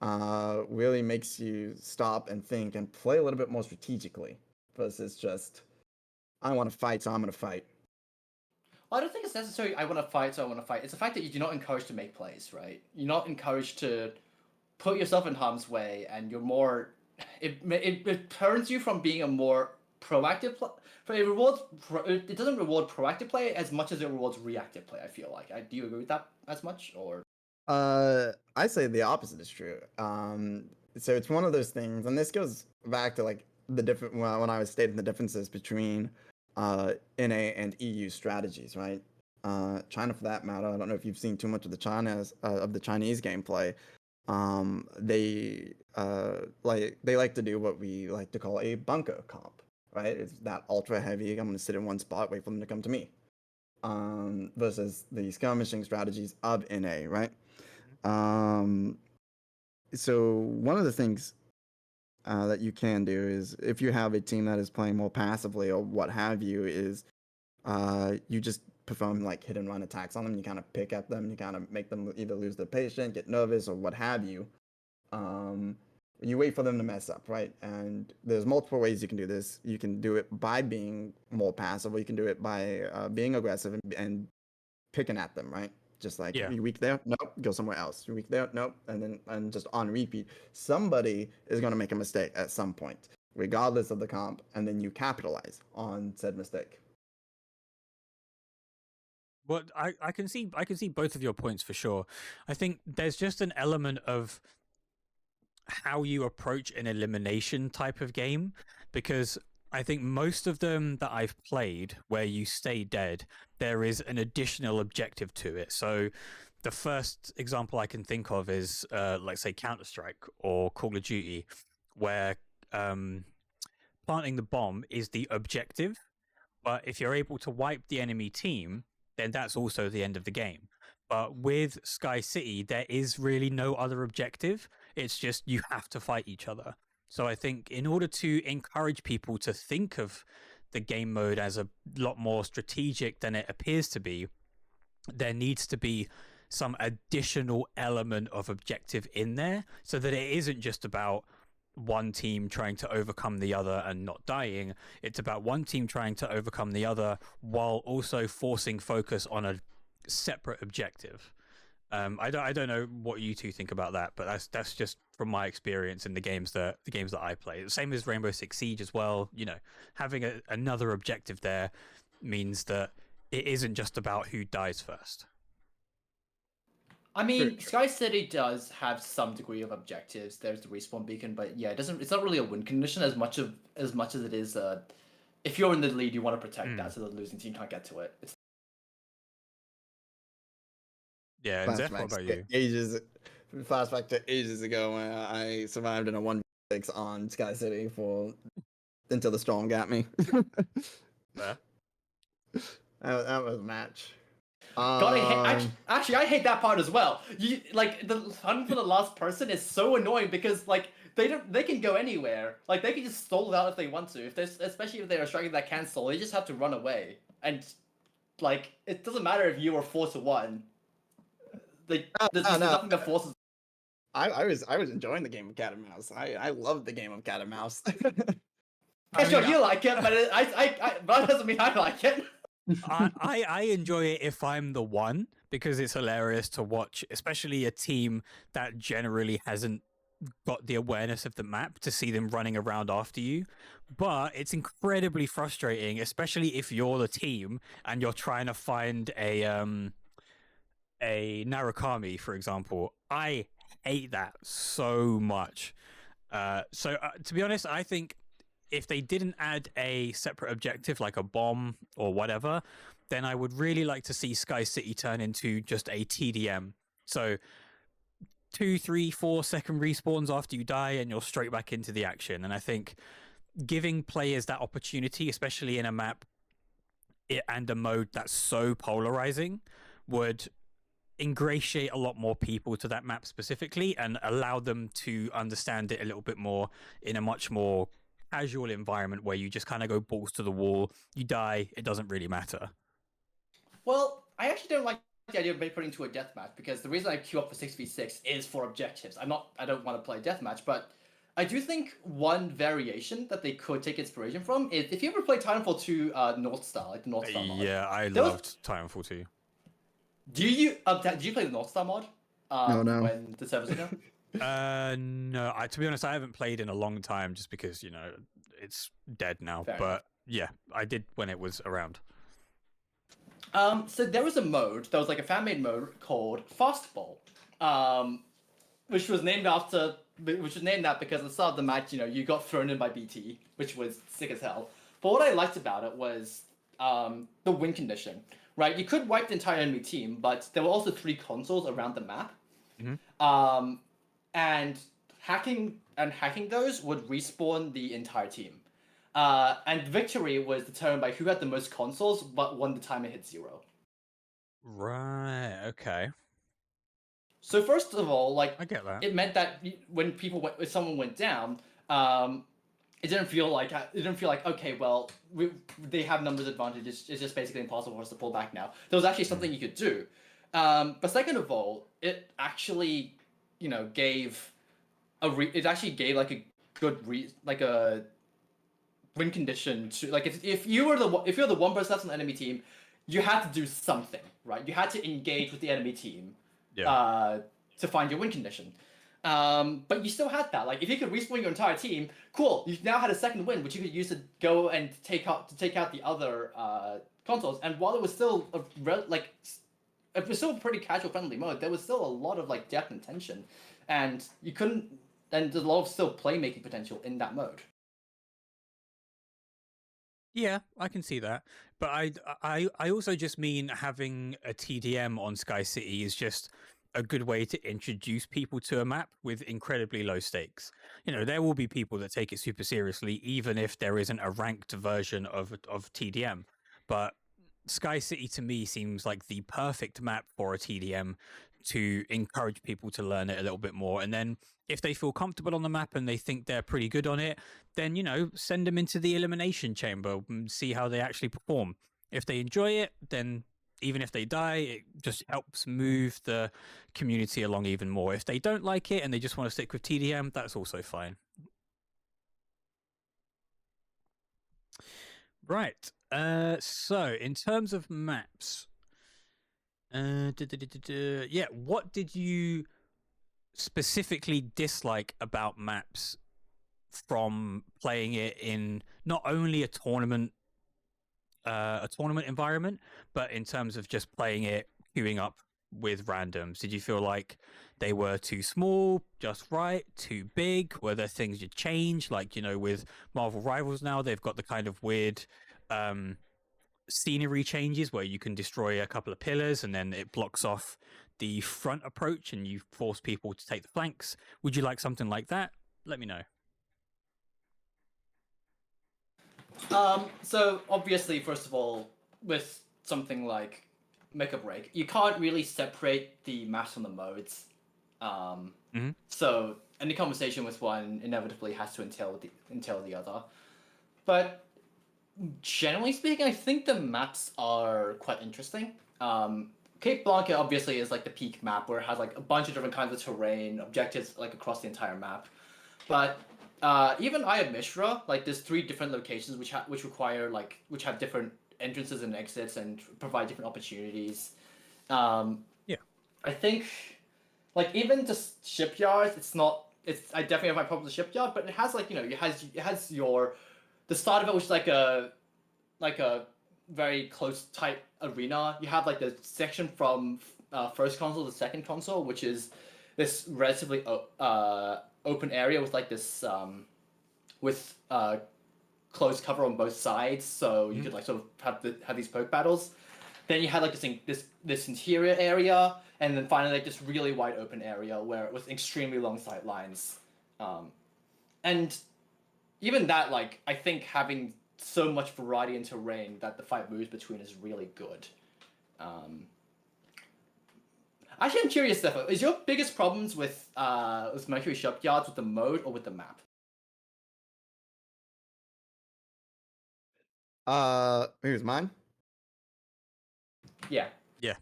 really makes you stop and think and play a little bit more strategically versus just, I want to fight, so I'm going to fight. Well, I don't think it's necessarily I want to fight, so I want to fight. It's the fact that you're not encouraged to make plays, right? You're not encouraged to put yourself in harm's way, and you're more It turns you from being a more proactive player. It doesn't reward proactive play as much as it rewards reactive play. I feel like. Do you agree with that as much, or? I say the opposite is true. So it's one of those things, and this goes back to like the different when I was stating the differences between NA and EU strategies, right? China, for that matter, I don't know if you've seen too much of the Chinese gameplay. They like to do what we like to call a bunker comp, right? It's that ultra heavy. I'm gonna sit in one spot, wait for them to come to me. Versus the skirmishing strategies of NA, right? So one of the things that you can do is if you have a team that is playing more passively or what have you, is you just perform like hit and run attacks on them. You kind of pick at them. You kind of make them either lose their patience, get nervous, or what have you. You wait for them to mess up, right? And there's multiple ways you can do this. You can do it by being more passive, or you can do it by being aggressive and picking at them, right? Just like you weak there, nope, go somewhere else. You weak there, nope, and just on repeat. Somebody is going to make a mistake at some point, regardless of the comp, and then you capitalize on said mistake. Well, I can see both of your points for sure. I think there's just an element of how you approach an elimination type of game, because I think most of them that I've played where you stay dead, there is an additional objective to it. So the first example I can think of is like say Counter-Strike or Call of Duty, where planting the bomb is the objective, but if you're able to wipe the enemy team, then that's also the end of the game. But with Sky City, there is really no other objective. It's just you have to fight each other. So I think in order to encourage people to think of the game mode as a lot more strategic than it appears to be, there needs to be some additional element of objective in there so that it isn't just about one team trying to overcome the other and not dying. It's about one team trying to overcome the other while also forcing focus on a separate objective. I don't know what you two think about that, but that's just from my experience in the games that I play. The same as Rainbow Six Siege as well. You know, having another objective there means that it isn't just about who dies first. I mean, Sky City does have some degree of objectives. There's the respawn beacon, but yeah, it's not really a win condition as much as it is. If you're in the lead, you want to protect that so the losing team can't get to it. Yeah, and Zephyr, what about you? Flashback to ages ago when I survived in a 1v6 on Sky City until the storm got me. Yeah. That was a match. God, actually, I hate that part as well. You like the hunt for the last person is so annoying because like they can go anywhere. Like they can just stall it out if they want to. Especially if they're striking that can stall, they just have to run away. And like it doesn't matter if you are 4-1. There's nothing that forces. I was enjoying the game of cat and mouse. I loved the game of cat and mouse. Sure, you like it, but that doesn't mean I like it. I enjoy it if I'm the one, because it's hilarious to watch, especially a team that generally hasn't got the awareness of the map, to see them running around after you. But it's incredibly frustrating, especially if you're the team and you're trying to find a Narukami, for example. I hate that so much. So to be honest, I think if they didn't add a separate objective like a bomb or whatever, then I would really like to see Sky City turn into just a TDM. So 2, 3, 4 second respawns after you die and you're straight back into the action. And I think giving players that opportunity, especially in a map and a mode that's so polarizing, would ingratiate a lot more people to that map specifically and allow them to understand it a little bit more in a much more casual environment where you just kind of go balls to the wall. You die, it doesn't really matter. Well, I actually don't like the idea of putting into a deathmatch, because the reason I queue up for 6v6 is for objectives. I don't want to play deathmatch, but I do think one variation that they could take inspiration from is if you ever play Titanfall 2 North Star, like the North Star mod. Yeah, I loved Titanfall 2. Did you play the North Star mod? No. When the servers are down? No. To be honest, I haven't played in a long time, just because it's dead now. Fair But yeah, I did when it was around. So there was a mode that was like a fan-made mode called Fastball, um, which was named after, which was named that because at the start of the match, you got thrown in by BT, which was sick as hell. But what I liked about it was the win condition, right? You could wipe the entire enemy team, but there were also 3 consoles around the map, and hacking those would respawn the entire team. And victory was determined by who had the most consoles, but won the time it hit 0. Right. Okay. So first of all, like, I get that. it meant that if someone went down, it didn't feel like okay, well, they have numbers advantage. It's just basically impossible for us to pull back now. There was actually something you could do. But second of all, it actually, gave it actually gave like a like a win condition to, like, if you're the one person that's on the enemy team, you had to do something, right? You had to engage with the enemy team, Yeah. to find your win condition. But you still had that. Like, if you could respawn your entire team, cool. You now had a second win, which you could use to go and take out the other consoles. And while it was still it was still a pretty casual friendly mode, there was still a lot of like depth and tension, and you couldn't. And there's a lot of still playmaking potential in that mode. Yeah, I can see that. But I also just mean having a TDM on Sky City is just a good way to introduce people to a map with incredibly low stakes. There will be people that take it super seriously, even if there isn't a ranked version of TDM. But Sky City to me seems like the perfect map for a TDM to encourage people to learn it a little bit more. And then if they feel comfortable on the map and they think they're pretty good on it, then, send them into the elimination chamber and see how they actually perform. If they enjoy it, then even if they die, it just helps move the community along even more. If they don't like it and they just want to stick with TDM, that's also fine. Right. So in terms of maps, yeah, what did you specifically dislike about maps from playing it in not only a tournament environment, but in terms of just playing it queuing up with randoms? Did you feel like they were too small, just right, too big? Were there things you'd change? Like, with Marvel Rivals now, they've got the kind of weird scenery changes where you can destroy a couple of pillars and then it blocks off the front approach and you force people to take the flanks. Would you like something like that? Let me know. So obviously, first of all, with something like Make or Break, you can't really separate the maps from the modes. So any conversation with one inevitably has to entail the other. But generally speaking, I think the maps are quite interesting. Cape Blanca obviously is like the peak map where it has like a bunch of different kinds of terrain, objectives like across the entire map. But even Aya Mishra, like there's 3 different locations which have different entrances and exits and provide different opportunities. Yeah. I think, like, even just shipyards, I definitely have my problem with the shipyard, but it has like, it has the start of it, which is like a very close tight arena. You have like the section from first console to second console, which is this relatively open area with like this with closed cover on both sides, so you could like sort of have these poke battles. Then you had like this interior area, and then finally like this really wide open area where it was extremely long sight lines, and even that, like, I think having so much variety in terrain that the fight moves between is really good. Actually, I'm curious, Zephyr, is your biggest problems with Mercury Shipyards with the mode or with the map? Here's mine. Yeah. Yeah.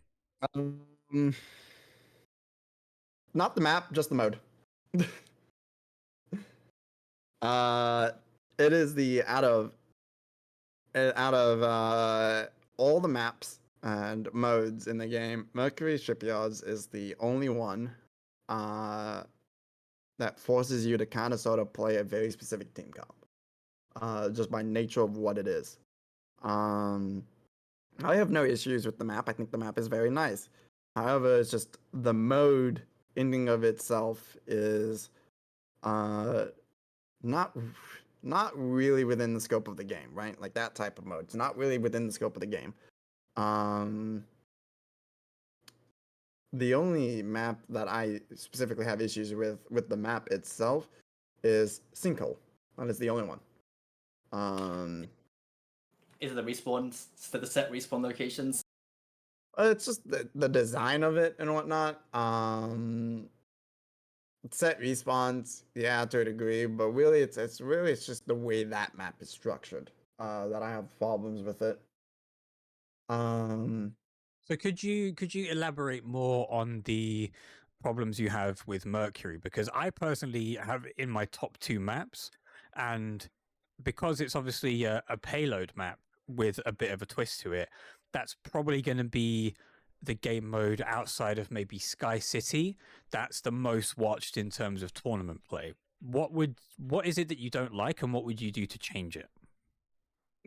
Not the map, just the mode. It is the out of all the maps and modes in the game, Mercury Shipyards is the only one that forces you to kind of sort of play a very specific team comp, just by nature of what it is. I have no issues with the map. I think the map is very nice. However, it's just the mode ending of itself is not not really within the scope of the game, right? Like that type of mode. It's not really within the scope of the game. The only map that I specifically have issues with the map itself is Sinkhole. That is the only one. Is it the respawns, the set respawn locations? It's just the design of it and whatnot. Set respawns, yeah, to a degree, but really, it's just the way that map is structured that I have problems with it. So could you elaborate more on the problems you have with Mercury? Because I personally have in my top 2 maps, and because it's obviously a payload map with a bit of a twist to it, that's probably going to be the game mode outside of maybe Sky City that's the most watched in terms of tournament play. What is it that you don't like, and what would you do to change it?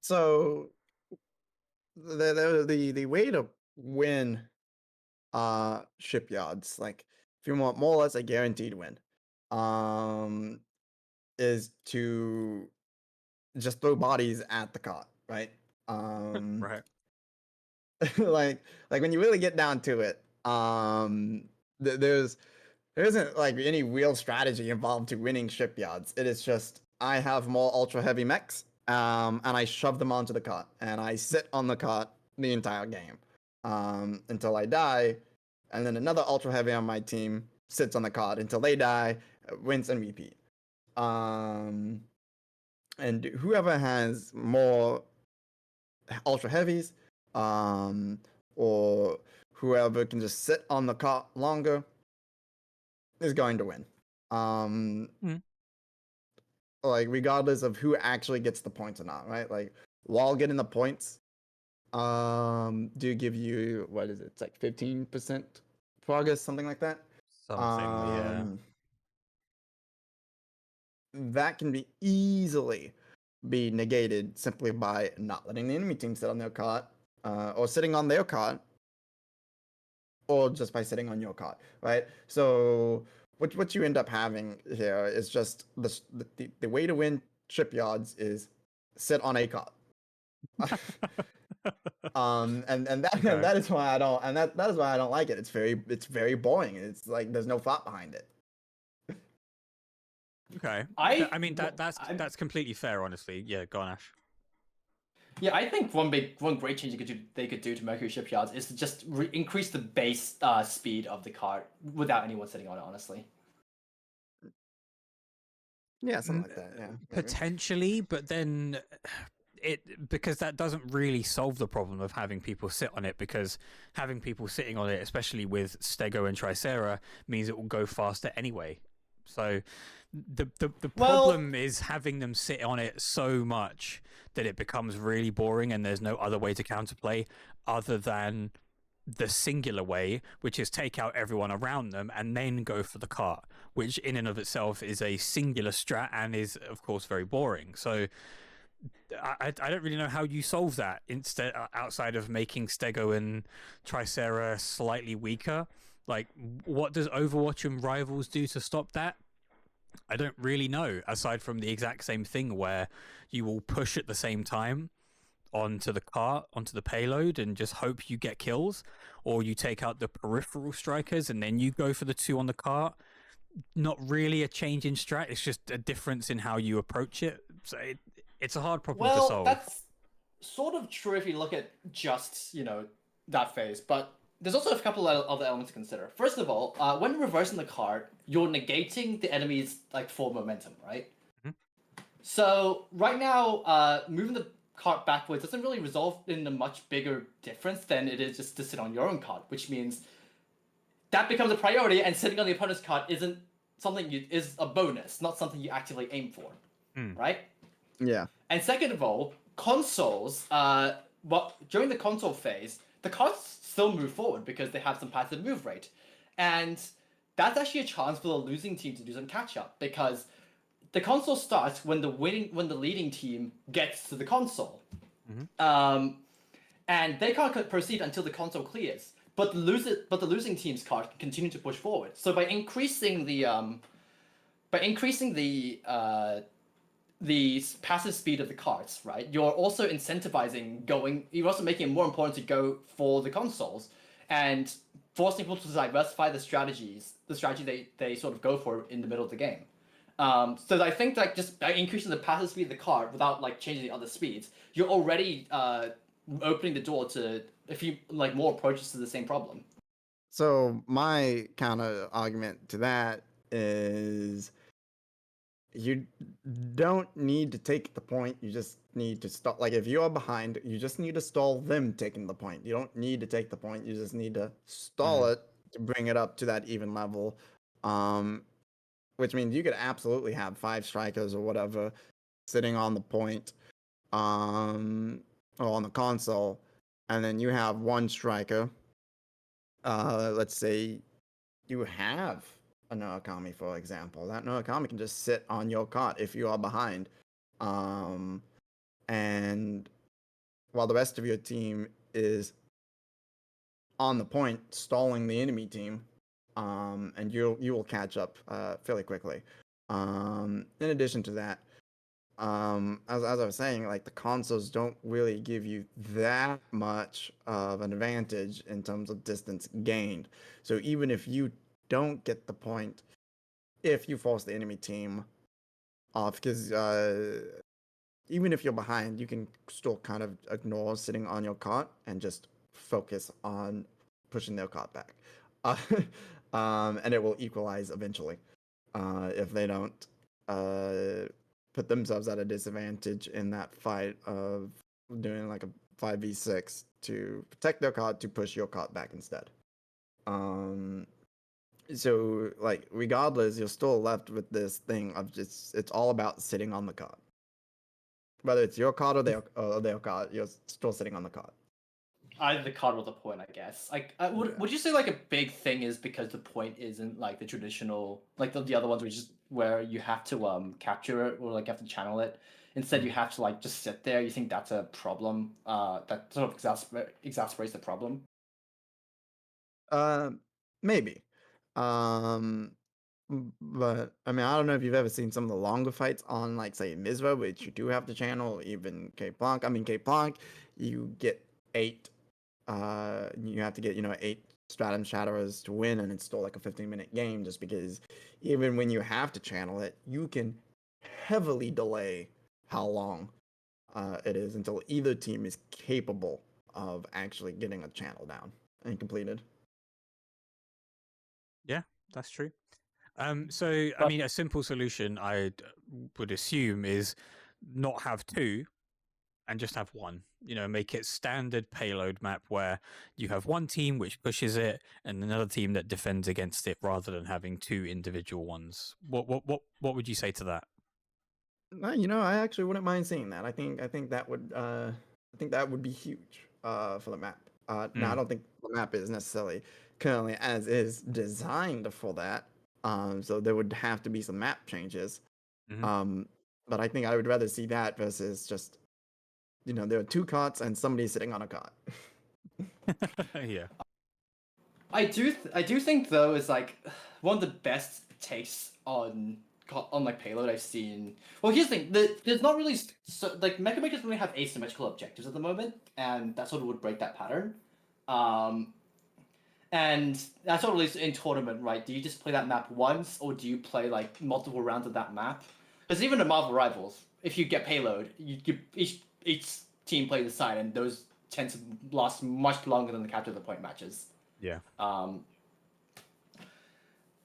So the way to win shipyards, like if you want more or less a guaranteed win, is to just throw bodies at the cart, right? Right. Like when you really get down to it, there isn't like any real strategy involved to winning shipyards. It is just I have more ultra heavy mechs, and I shove them onto the cart, and I sit on the cart the entire game, until I die, and then another ultra heavy on my team sits on the cart until they die, rinse and repeat. And whoever has more ultra heavies, or whoever can just sit on the cart longer is going to win. Like regardless of who actually gets the points or not, right? Like while getting the points, do give you what is it? It's like 15% progress, something like that. Something, yeah. That can be easily be negated simply by not letting the enemy team sit on their cart, or sitting on their cart, or just by sitting on your cart, right? So what you end up having here is just the way to win shipyards is sit on a cart. And that Okay. and that is why I don't that is why I don't like it. It's very boring. It's like there's no thought behind it. Okay. I mean that's completely fair, honestly. Yeah, go on, Ash. Yeah, I think one great change they could do to Mercury shipyards is to just increase the base speed of the cart without anyone sitting on it. Honestly. Yeah, something like that. Yeah, maybe. Potentially, but then because that doesn't really solve the problem of having people sit on it, because having people sitting on it, especially with Stego and Tricera, means it will go faster anyway. So the problem is having them sit on it so much that it becomes really boring, and there's no other way to counterplay other than the singular way, which is take out everyone around them and then go for the cart, which in and of itself is a singular strat and is of course very boring. So I don't really know how you solve that instead, outside of making Stego and Tricera slightly weaker. Like, what does Overwatch and Rivals do to stop that? I don't really know, aside from the exact same thing where you will push at the same time onto the cart, onto the payload, and just hope you get kills, or you take out the peripheral strikers and then you go for the 2 on the cart. Not really a change in strat, it's just a difference in how you approach it. So it's a hard problem to solve. That's sort of true if you look at just, that phase, but there's also a couple of other elements to consider. First of all, when reversing the card, you're negating the enemy's full momentum, right? Mm-hmm. So right now, moving the card backwards doesn't really result in a much bigger difference than it is just to sit on your own card, which means that becomes a priority, and sitting on the opponent's card isn't something is a bonus, not something you actively aim for, right? Yeah. And second of all, consoles, during the console phase, the cards still move forward because they have some passive move rate. And that's actually a chance for the losing team to do some catch up, because the console starts when the leading team gets to the console. And they can't proceed until the console clears. But the losing team's card can continue to push forward. So by increasing the passive speed of the cards, right, you're also incentivizing you're also making it more important to go for the consoles and forcing people to diversify the strategy they sort of go for in the middle of the game. So I think like just by increasing the passive speed of the card without like changing the other speeds, you're already opening the door to a few like more approaches to the same problem. So my counter argument to that is you don't need to take the point. You just need to stall. Like if you are behind, you just need to stall them taking the point. You don't need to take the point. You just need to stall it to bring it up to that even level. Which means you could absolutely have 5 strikers or whatever sitting on the point, or on the console, and then you have 1 striker. Let's say you have a Noakami, for example. That Noakami can just sit on your cart if you are behind. And while the rest of your team is on the point, stalling the enemy team, and you will catch up fairly quickly. In addition to that, as I was saying, like the consoles don't really give you that much of an advantage in terms of distance gained. So even if you don't get the point, if you force the enemy team off, because even if you're behind, you can still kind of ignore sitting on your cart and just focus on pushing their cart back. And it will equalize eventually if they don't put themselves at a disadvantage in that fight of doing like a 5v6 to protect their cart to push your cart back instead. So like regardless, you're still left with this thing of just it's all about sitting on the cart. Whether it's your cart or their cart, you're still sitting on the cart. Either the card or the point, I guess. Like, would you say like a big thing is because the point isn't like the traditional, like the other ones, which is where you have to capture it or like you have to channel it. Instead, you have to like just sit there. You think that's a problem? That sort of exacerbates the problem. Maybe. But I mean, I don't know if you've ever seen some of the longer fights on, like, say, Mizra, which you do have to channel, or even K-Blanc. I mean, K-Blanc, you get 8. You have to get 8 Stratum Shatterers to win, and it's still like a 15-minute game, just because even when you have to channel it, you can heavily delay how long it is until either team is capable of actually getting a channel down and completed. Yeah, that's true. So, I mean, a simple solution I would assume is not have 2 and just have 1. Make it standard payload map where you have one team which pushes it and another team that defends against it, rather than having 2 individual ones. What would you say to that? I actually wouldn't mind seeing that. I think that would be huge for the map. Now I don't think the map is necessarily currently as is designed for that. So there would have to be some map changes. But I think I would rather see that versus just there are 2 cots and somebody sitting on a cot. Yeah. I do think though is like one of the best takes on like payload I've seen. Well, here's the thing: there's not really like Mecha Makers really have asymmetrical objectives at the moment, and that sort of would break that pattern. And that's not really in tournament, right? Do you just play that map once, or do you play like multiple rounds of that map? Because even in Marvel Rivals, if you get payload, each team plays a side, and those tend to last much longer than the capture the point matches. Yeah.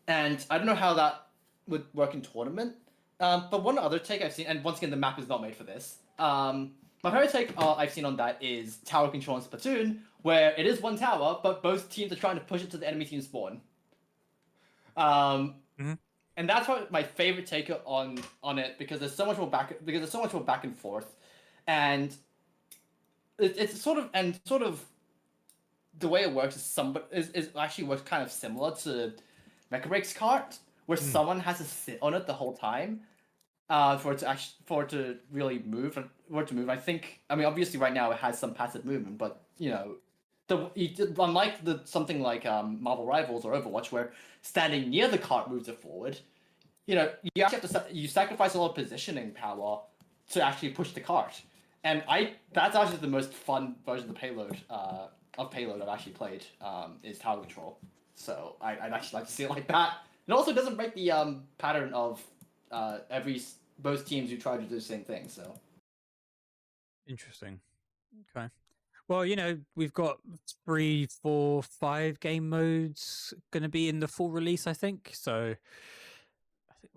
And I don't know how that would work in tournament. But one other take I've seen, and once again, the map is not made for this. My favorite take I've seen on that is tower control in Splatoon, where it is one tower, but both teams are trying to push it to the enemy team spawn. And that's probably my favorite take on it, because there's so much more back and forth, and it's sort of the way it works is actually works kind of similar to Mecha Break's cart, where Hmm. someone has to sit on it the whole time, for it to really move and for it to move. I think, I mean, obviously right now it has some passive movement, but unlike something like Marvel Rivals or Overwatch, where standing near the cart moves it forward, you actually have to you sacrifice a lot of positioning power to actually push the cart. And that's actually the most fun version of the payload I've actually played, is tower control. So I'd actually like to see it like that. It also doesn't break the pattern of most teams who try to do the same thing. So Interesting. Okay. Well, we've got 3, 4, 5 game modes going to be in the full release, I think. So,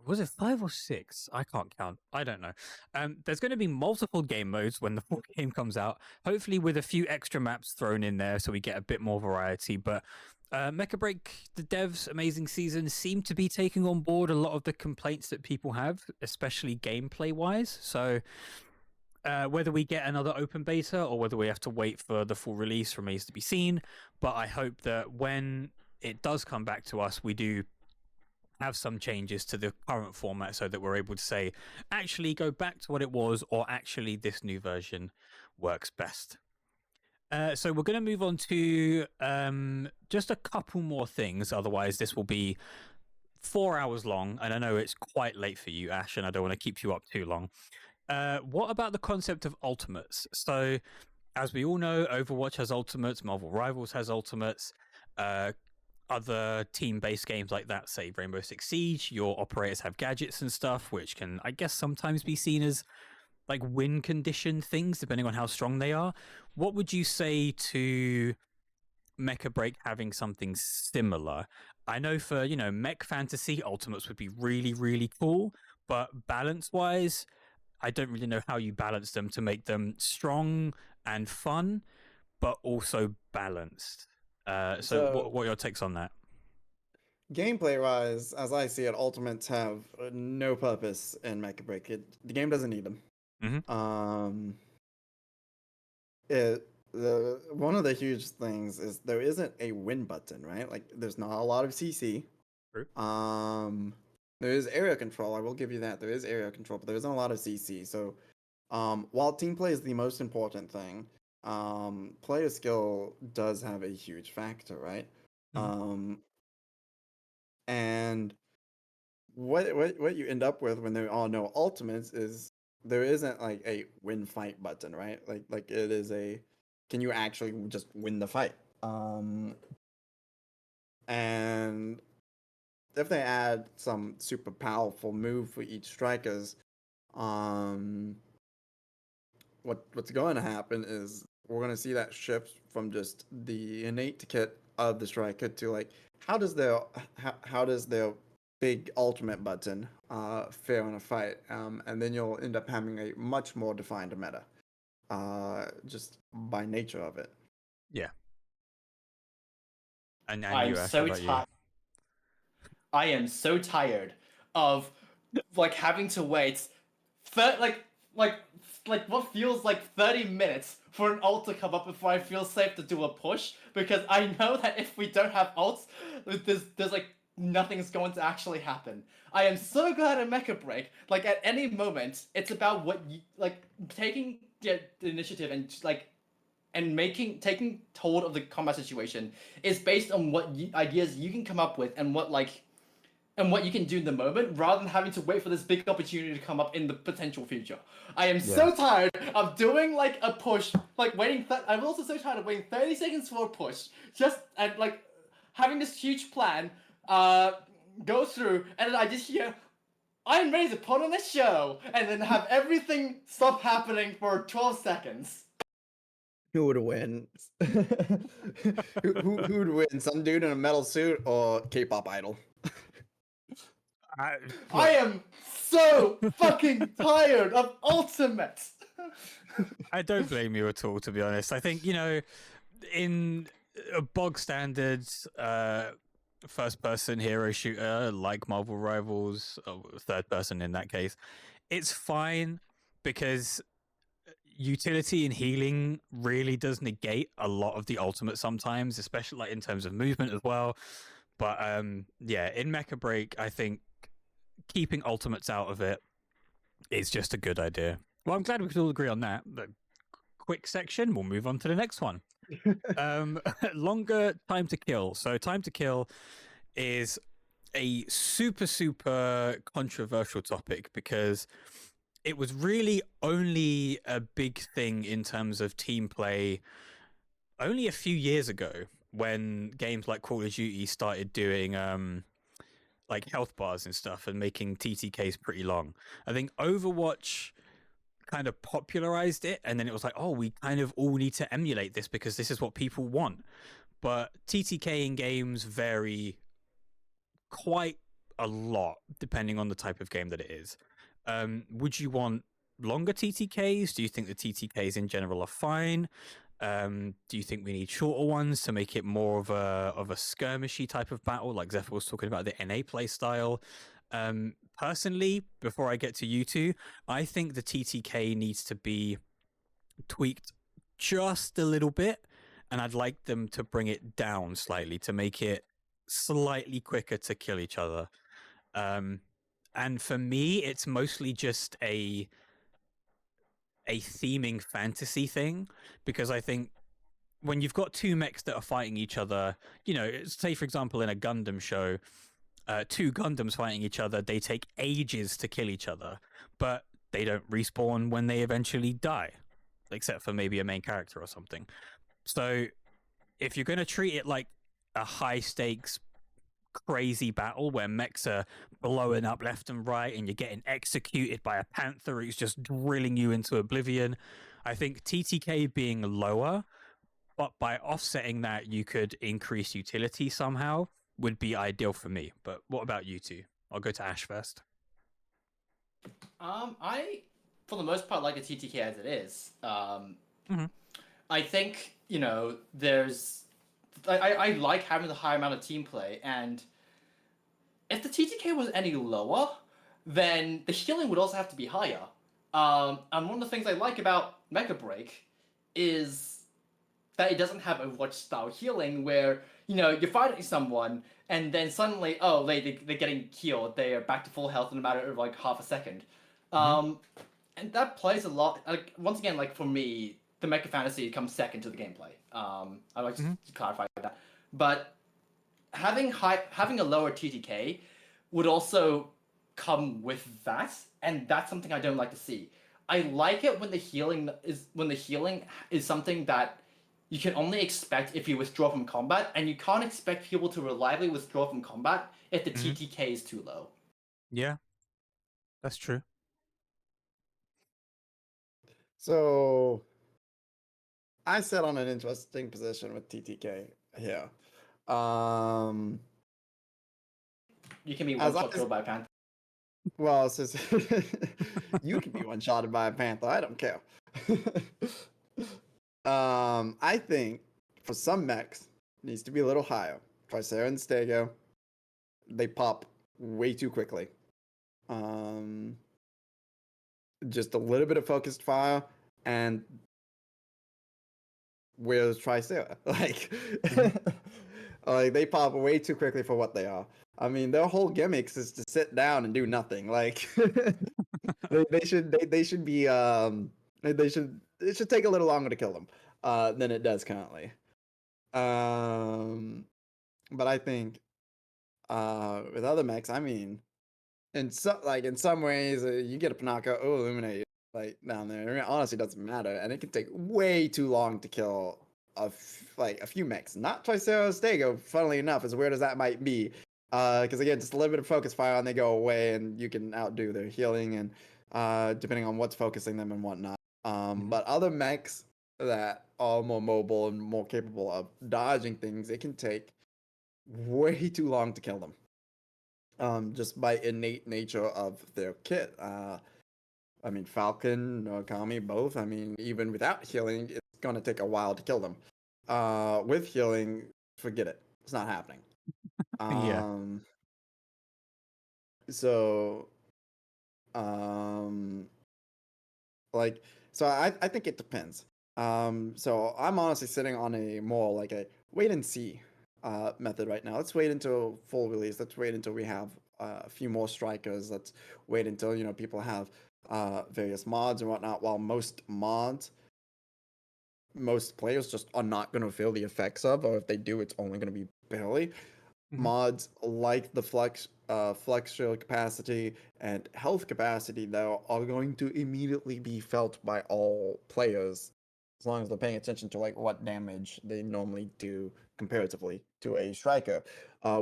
was it 5 or 6? I can't count. I don't know. There's going to be multiple game modes when the full game comes out, hopefully with a few extra maps thrown in there so we get a bit more variety. But Mecha Break, the devs' amazing season, seem to be taking on board a lot of the complaints that people have, especially gameplay-wise. So, whether we get another open beta or whether we have to wait for the full release remains to be seen. But I hope that when it does come back to us, we do have some changes to the current format so that we're able to say, actually go back to what it was, or actually this new version works best. So we're going to move on to just a couple more things. Otherwise, this will be 4 hours long. And I know it's quite late for you, Ash, and I don't want to keep you up too long. What about the concept of ultimates? So, as we all know, Overwatch has ultimates, Marvel Rivals has ultimates. Other team-based games like that, say Rainbow Six Siege, your operators have gadgets and stuff, which can, I guess, sometimes be seen as like win condition things, depending on how strong they are. What would you say to Mecha Break having something similar? I know for, Mech Fantasy, ultimates would be really, really cool, but balance-wise, I don't really know how you balance them to make them strong and fun, but also balanced. So what are your takes on that? Gameplay wise, as I see it, ultimates have no purpose in Mecha Break. The game doesn't need them. Mm-hmm. One of the huge things is there isn't a win button, right? Like there's not a lot of CC. True. There is area control. I will give you that. There is area control, but there isn't a lot of CC. So, while team play is the most important thing, player skill does have a huge factor, right? Mm-hmm. And what you end up with when there are no ultimates is there isn't like a win fight button, right? Like it is a, can you actually just win the fight? And if they add some super powerful move for each strikers, what's going to happen is we're going to see that shift from just the innate kit of the striker to like how does their big ultimate button fare in a fight, and then you'll end up having a much more defined meta, just by nature of it. Yeah. And I'm you, Ash, so what about you? tired. I am so tired of like having to wait, like what feels like 30 minutes for an ult to come up before I feel safe to do a push, because I know that if we don't have ults, there's like nothing's going to actually happen. I am so glad at Mecha Break. Like at any moment, it's about what you like taking the initiative and taking hold of the combat situation is based on what ideas you can come up with and what you can do in the moment, rather than having to wait for this big opportunity to come up in the potential future. I am so tired of doing like a push, like waiting. I'm also so tired of waiting 30 seconds for a push, just and like having this huge plan go through, and then I just hear, "I'm ready to put on a show," and then have everything stop happening for 12 seconds. Who would win? Who would win? Some dude in a metal suit or K-pop idol? I am so fucking tired of ultimates. I don't blame you at all, to be honest. I think, in a bog standard first person hero shooter like Marvel Rivals, or third person in that case, it's fine because utility and healing really does negate a lot of the ultimate sometimes, especially like in terms of movement as well. But yeah, in Mecha Break, I think keeping ultimates out of it is just a good idea. Well, I'm glad we could all agree on that. But quick section, we'll move on to the next one. Longer time to kill. So time to kill is a super controversial topic because it was really only a big thing in terms of team play only a few years ago when games like Call of Duty started doing like health bars and stuff and making TTKs pretty long. I think Overwatch kind of popularized it, and then it was like, oh, we kind of all need to emulate this because this is what people want. But TTK in games vary quite a lot depending on the type of game that it is. Would you want longer TTKs? Do you think the TTKs in general are fine? Do you think we need shorter ones to make it more of a skirmishy type of battle, like Zephyr was talking about the NA play style? Personally, before I get to you two, I think the TTK needs to be tweaked just a little bit, and I'd like them to bring it down slightly to make it slightly quicker to kill each other. And for me, it's mostly just a theming fantasy thing, because I think when you've got two mechs that are fighting each other, you know, say for example in a Gundam show, two Gundams fighting each other, they take ages to kill each other, but they don't respawn when they eventually die, except for maybe a main character or something. So if you're going to treat it like a high stakes crazy battle where mechs are blowing up left and right and you're getting executed by a panther who's just drilling you into oblivion, I think TTK being lower, but by offsetting that you could increase utility somehow, would be ideal for me. But what about you two? I'll go to Ash first. I, for the most part, like the TTK as it is. Mhm. I think, you know, I like having the high amount of team play, and if the TTK was any lower, then the healing would also have to be higher. And one of the things I like about Mecha Break is that it doesn't have Overwatch style healing where, you know, you're fighting someone and then suddenly, oh, they're getting healed. They are back to full health in a matter of like half a second. And that plays a lot. Like, once again, like for me, the Mecha Fantasy comes second to the gameplay. I like to clarify that. But having a lower TTK would also come with that, and that's something I don't like to see. I like it when the healing is something that you can only expect if you withdraw from combat, and you can't expect people to reliably withdraw from combat if the TTK is too low. Yeah, that's true. So I sit on an interesting position with TTK here. You can be As one-shot killed by a panther. Well, since you can be one-shotted by a panther, I don't care. I think for some mechs, it needs to be a little higher. Tricera and Stego, they pop way too quickly. Just a little bit of focused fire, and where's Tricera? Like, like they pop way too quickly for what they are. I mean, their whole gimmicks is to sit down and do nothing. Like, they should be it should take a little longer to kill them than it does currently. But I think with other mechs, I mean, in some ways, you get a Panaka, oh, Illuminate, like down there. I mean, honestly, it doesn't matter, and it can take way too long to kill a few mechs. Not Tricera Stego, funnily enough, as weird as that might be. Because again, just a little bit of focus fire and they go away, and you can outdo their healing and depending on what's focusing them and whatnot. But other mechs that are more mobile and more capable of dodging things, it can take way too long to kill them. Just by innate nature of their kit. I mean, Falcon, Kami, both. I mean, even without healing, it's gonna take a while to kill them. With healing, forget it. It's not happening. Yeah. So, so I think it depends. So I'm honestly sitting on a more like a wait and see method right now. Let's wait until full release. Let's wait until we have a few more strikers. Let's wait until people have various mods and whatnot. While most players just are not going to feel the effects of, or if they do, it's only going to be barely. Mods like the flex shield capacity and health capacity, though, are going to immediately be felt by all players as long as they're paying attention to like what damage they normally do comparatively to a striker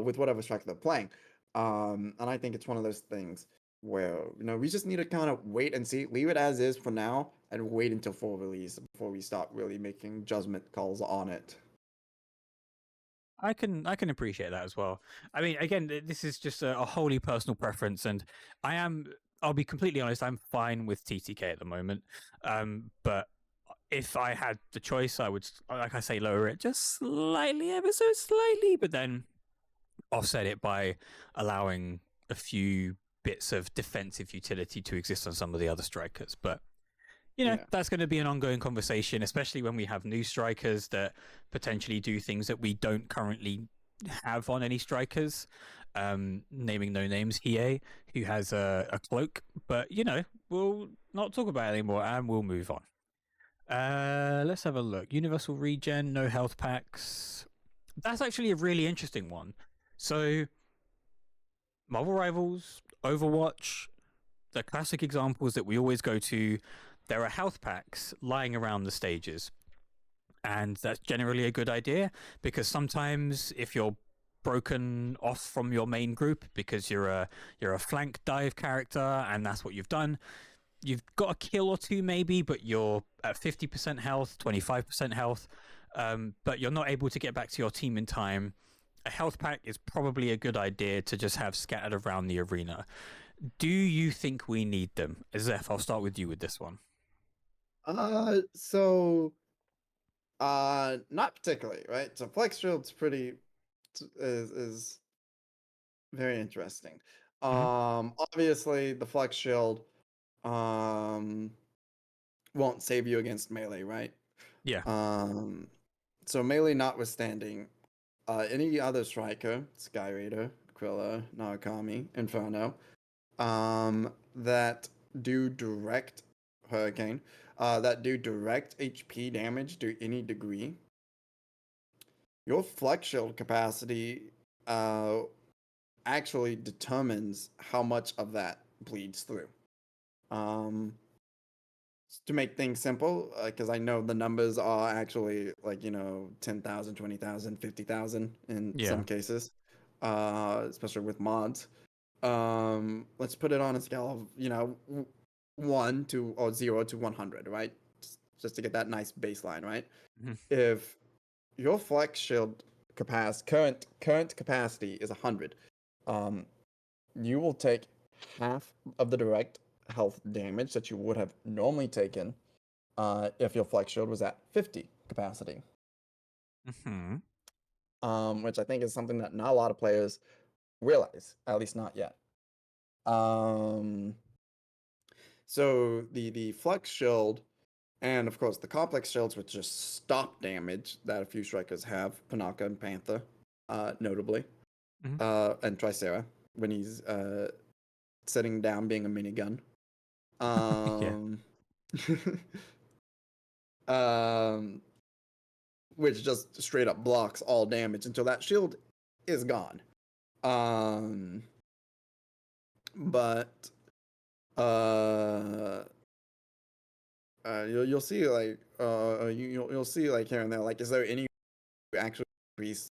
with whatever striker they're playing. And I think it's one of those things where we just need to kind of wait and see, leave it as is for now, and wait until full release before we start really making judgment calls on it. I can appreciate that as well. I mean, again, this is just a wholly personal preference, and I'll be completely honest, I'm fine with TTK at the moment. But if I had the choice, I would, like I say, lower it just slightly, ever so slightly, but then offset it by allowing a few bits of defensive utility to exist on some of the other strikers. But that's going to be an ongoing conversation, especially when we have new strikers that potentially do things that we don't currently have on any strikers. Naming no names, Hiei, who has a cloak, but we'll not talk about it anymore and we'll move on. Let's have a look. Universal regen, no health packs. That's actually a really interesting one. So, Marvel Rivals, Overwatch, the classic examples that we always go to, there are health packs lying around the stages. And that's generally a good idea because sometimes if you're broken off from your main group because you're a flank dive character and that's what you've done, you've got a kill or two maybe, but you're at 50% health, 25% health, but you're not able to get back to your team in time. A health pack is probably a good idea to just have scattered around the arena. Do you think we need them? Zeph, I'll start with you with this one. Not particularly, right? So Flex Shield's is very interesting. Obviously the Flex Shield won't save you against melee, right? Yeah. So melee notwithstanding, any other striker, Sky Raider, Krilla, Narukami, Inferno, that do direct Hurricane, that do direct HP damage to any degree, your Flex Shield capacity actually determines how much of that bleeds through. To make things simple, because I know the numbers are actually like 10,000, 20,000, 50,000 in some cases, especially with mods. Let's put it on a scale of 1 to or 0 to 100, right? Just to get that nice baseline, right? If your Flex Shield current capacity is 100, you will take half of the direct health damage that you would have normally taken if your Flex Shield was at 50 capacity. Which I think is something that not a lot of players realize, at least not yet. So the Flex Shield, and of course the complex shields, which just stop damage that a few strikers have, Panaka and Panther, notably, and Tricera when he's sitting down being a minigun. Which just straight up blocks all damage until that shield is gone. But you'll see like you'll see like here and there, like, is there any actual increase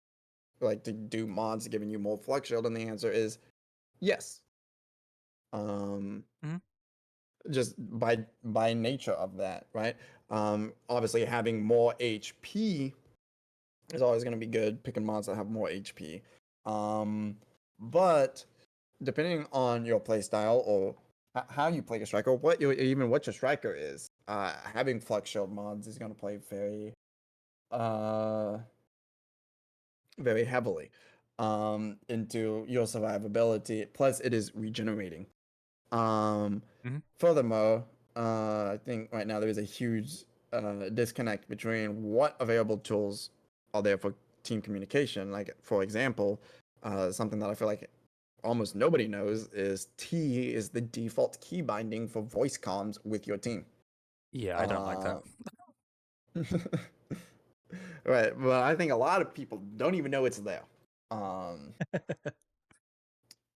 like to do mods giving you more Flex Shield? And the answer is yes. Just by nature of that, right? Obviously having more HP is always going to be good, picking mods that have more HP. But depending on your playstyle or how you play your striker, or what your striker is, having Flex Shield mods is going to play very heavily into your survivability. Plus, it is regenerating. Furthermore, I think right now there is a huge disconnect between what available tools are there for team communication. Like, for example, something that I feel like almost nobody knows is T is the default key binding for voice comms with your team. Yeah, I don't like that. Right, but I think a lot of people don't even know it's there.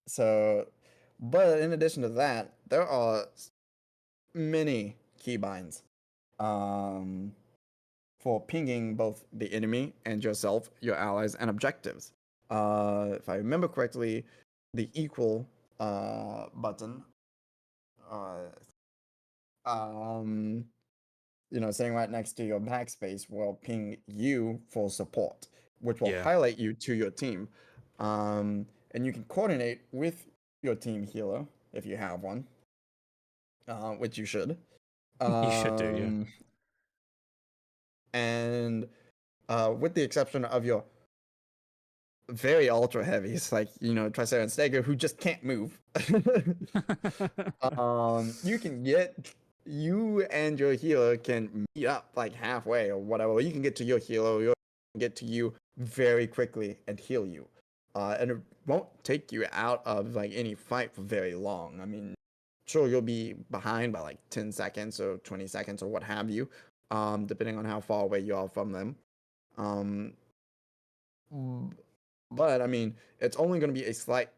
So, but in addition to that, there are many keybinds for pinging both the enemy and yourself, your allies, and objectives. If I remember correctly, the equal button, sitting right next to your backspace will ping you for support, which will Yeah. highlight you to your team. And you can coordinate with your team healer if you have one, which you should. You should do, yeah. And with the exception of your very ultra heavies, like Tricera and Stego, who just can't move, you and your healer can meet up like halfway or whatever. You can get to your healer, or you can get to you very quickly and heal you, and it won't take you out of like any fight for very long. I mean, sure, you'll be behind by like 10 seconds or 20 seconds or what have you, depending on how far away you are from them. But I mean, it's only going to be a slight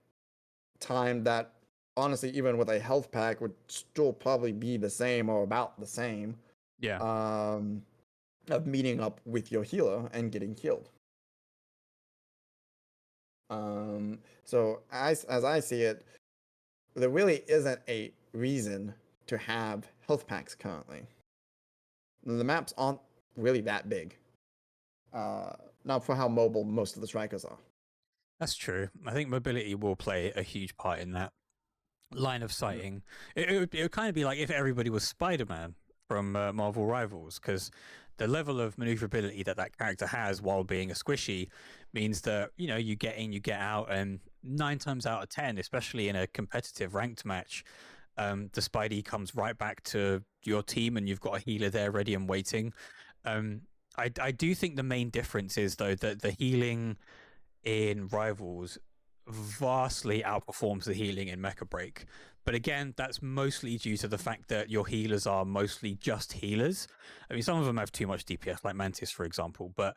time that, honestly, even with a health pack, would still probably be the same or about the same. Yeah. Of meeting up with your healer and getting killed. So as I see it, there really isn't a reason to have health packs currently. The maps aren't really that big. Not for how mobile most of the strikers are. That's true. I think mobility will play a huge part in that. Line of sighting. It would kind of be like if everybody was Spider-Man from Marvel Rivals, because the level of maneuverability that character has while being a squishy means that, you get in, you get out, and 9 times out of 10, especially in a competitive ranked match, the Spidey comes right back to your team and you've got a healer there ready and waiting. I do think the main difference is, though, that the healing in Rivals vastly outperforms the healing in Mecha Break. But again, that's mostly due to the fact that your healers are mostly just healers. I mean, some of them have too much DPS, like Mantis, for example, but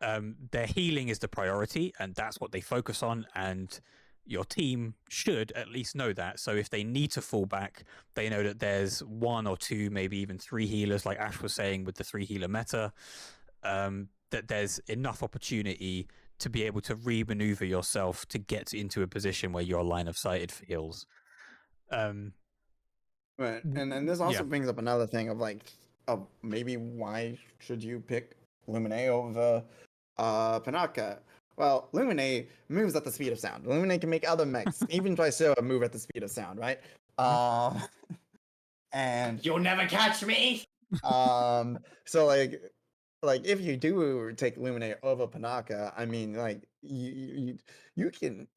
their healing is the priority, and that's what they focus on, and your team should at least know that. So if they need to fall back, they know that there's 1 or 2, maybe even 3 healers, like Ash was saying with the 3 healer meta, that there's enough opportunity to be able to re-maneuver yourself to get into a position where you're line of sighted for heals. Right, and this also brings up another thing of maybe why should you pick Lumine over Panaka? Well, Lumine moves at the speed of sound. Lumine can make other mechs, even Tricera, move at the speed of sound, right? And you'll never catch me. So like if you do take Lumine over Panaka, I mean, like you can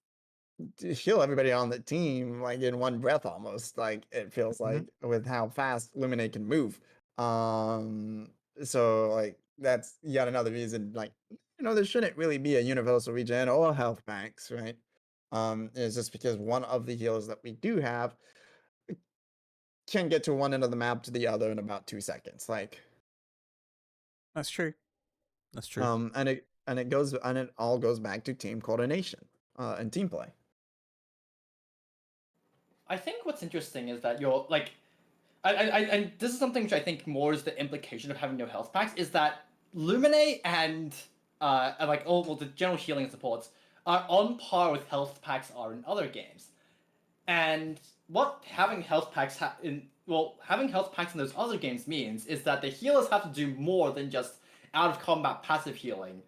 heal everybody on the team like in one breath almost. Like it feels like with how fast Lumine can move. So like that's yet another reason. Like there shouldn't really be a universal regen or health packs, right? It's just because one of the healers that we do have can get to one end of the map to the other in about 2 seconds. Like that's true. That's true. And it all goes back to team coordination and team play. I think what's interesting is that you're like, and this is something which I think more is the implication of having no health packs, is that Lumine and like the general healing supports are on par with health packs are in other games. And what having health packs having health packs in those other games means is that the healers have to do more than just out of combat passive healing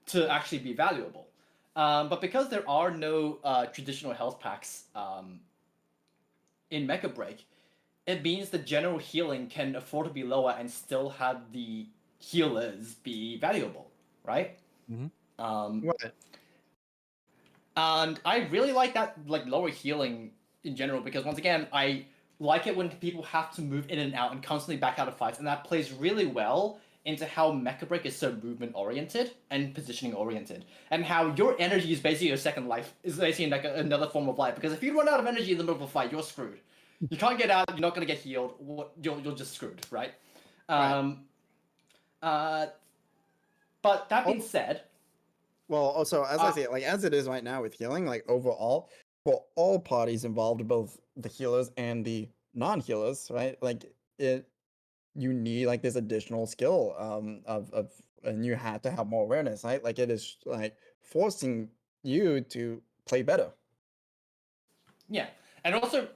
to actually be valuable. But because there are no traditional health packs in Mecha Break, it means the general healing can afford to be lower and still have the healers be valuable, right? What? And I really like that lower healing in general, because once again, I like it when people have to move in and out and constantly back out of fights, and that plays really well into how Mecha Break is so movement oriented and positioning oriented, and how your energy is basically your second life, is basically like another form of life. Because if you run out of energy in the middle of a fight, you're screwed. You can't get out. You're not gonna get healed. You're just screwed, right? Right. But that being said, well, also as I say it, like as it is right now with healing, like overall for all parties involved, both the healers and the non-healers, right? Like you need like this additional skill of and you have to have more awareness, right? Like it is like forcing you to play better. yeah, and also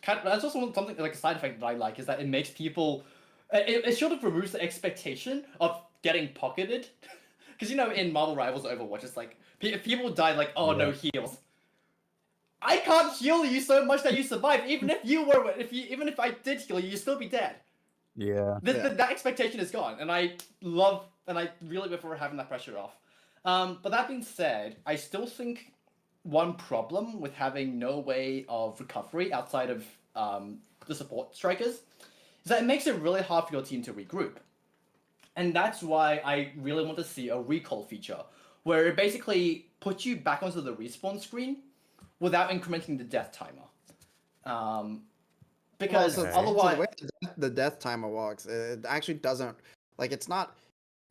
that's also something like a side effect that I like is that it makes people. It sort of removes the expectation of getting pocketed, because in Marvel Rivals Overwatch, it's like if people die like, oh no heals. I can't heal you so much that you survive. Even if even if I did heal you, you'd still be dead. Yeah. That expectation is gone, and I really prefer having that pressure off. But that being said, I still think one problem with having no way of recovery outside of the support strikers is that it makes it really hard for your team to regroup. And that's why I really want to see a recall feature, where it basically puts you back onto the respawn screen without incrementing the death timer. Because so otherwise, the way the death timer works, it actually doesn't like it's not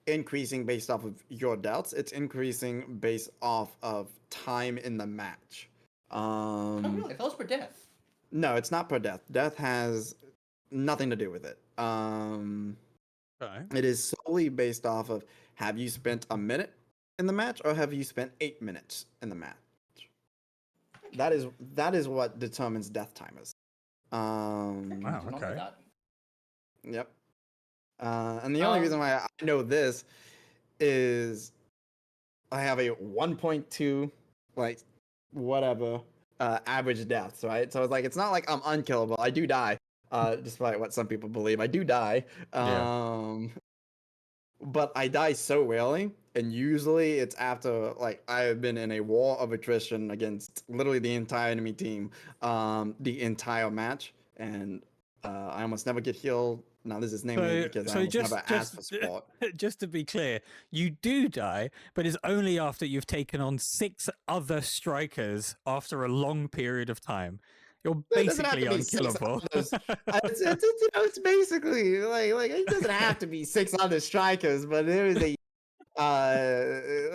increasing based off of your deaths. It's increasing based off of time in the match. oh really? That was per death. No, it's not per death. Death has nothing to do with it. Okay. It is solely based off of have you spent a minute in the match or have you spent 8 minutes in the match. Okay. That is what determines death timers. Wow. I did not know Okay. that. Yep. And the only reason why I know this is I have a 1.2 like whatever average deaths, right? So it's like it's not like I'm unkillable. I do die, despite what some people believe. I do die. Yeah. But I die so rarely, and usually it's after like I have been in a war of attrition against literally the entire enemy team, the entire match, and I almost never get healed. Now this is namely because I So almost never ask for just support. just to be clear, you do die, but it's only after you've taken on 6 other strikers after a long period of time. You're It doesn't have basically to be six unkillable. others. It's basically like it doesn't have to be 6 other strikers, but there is a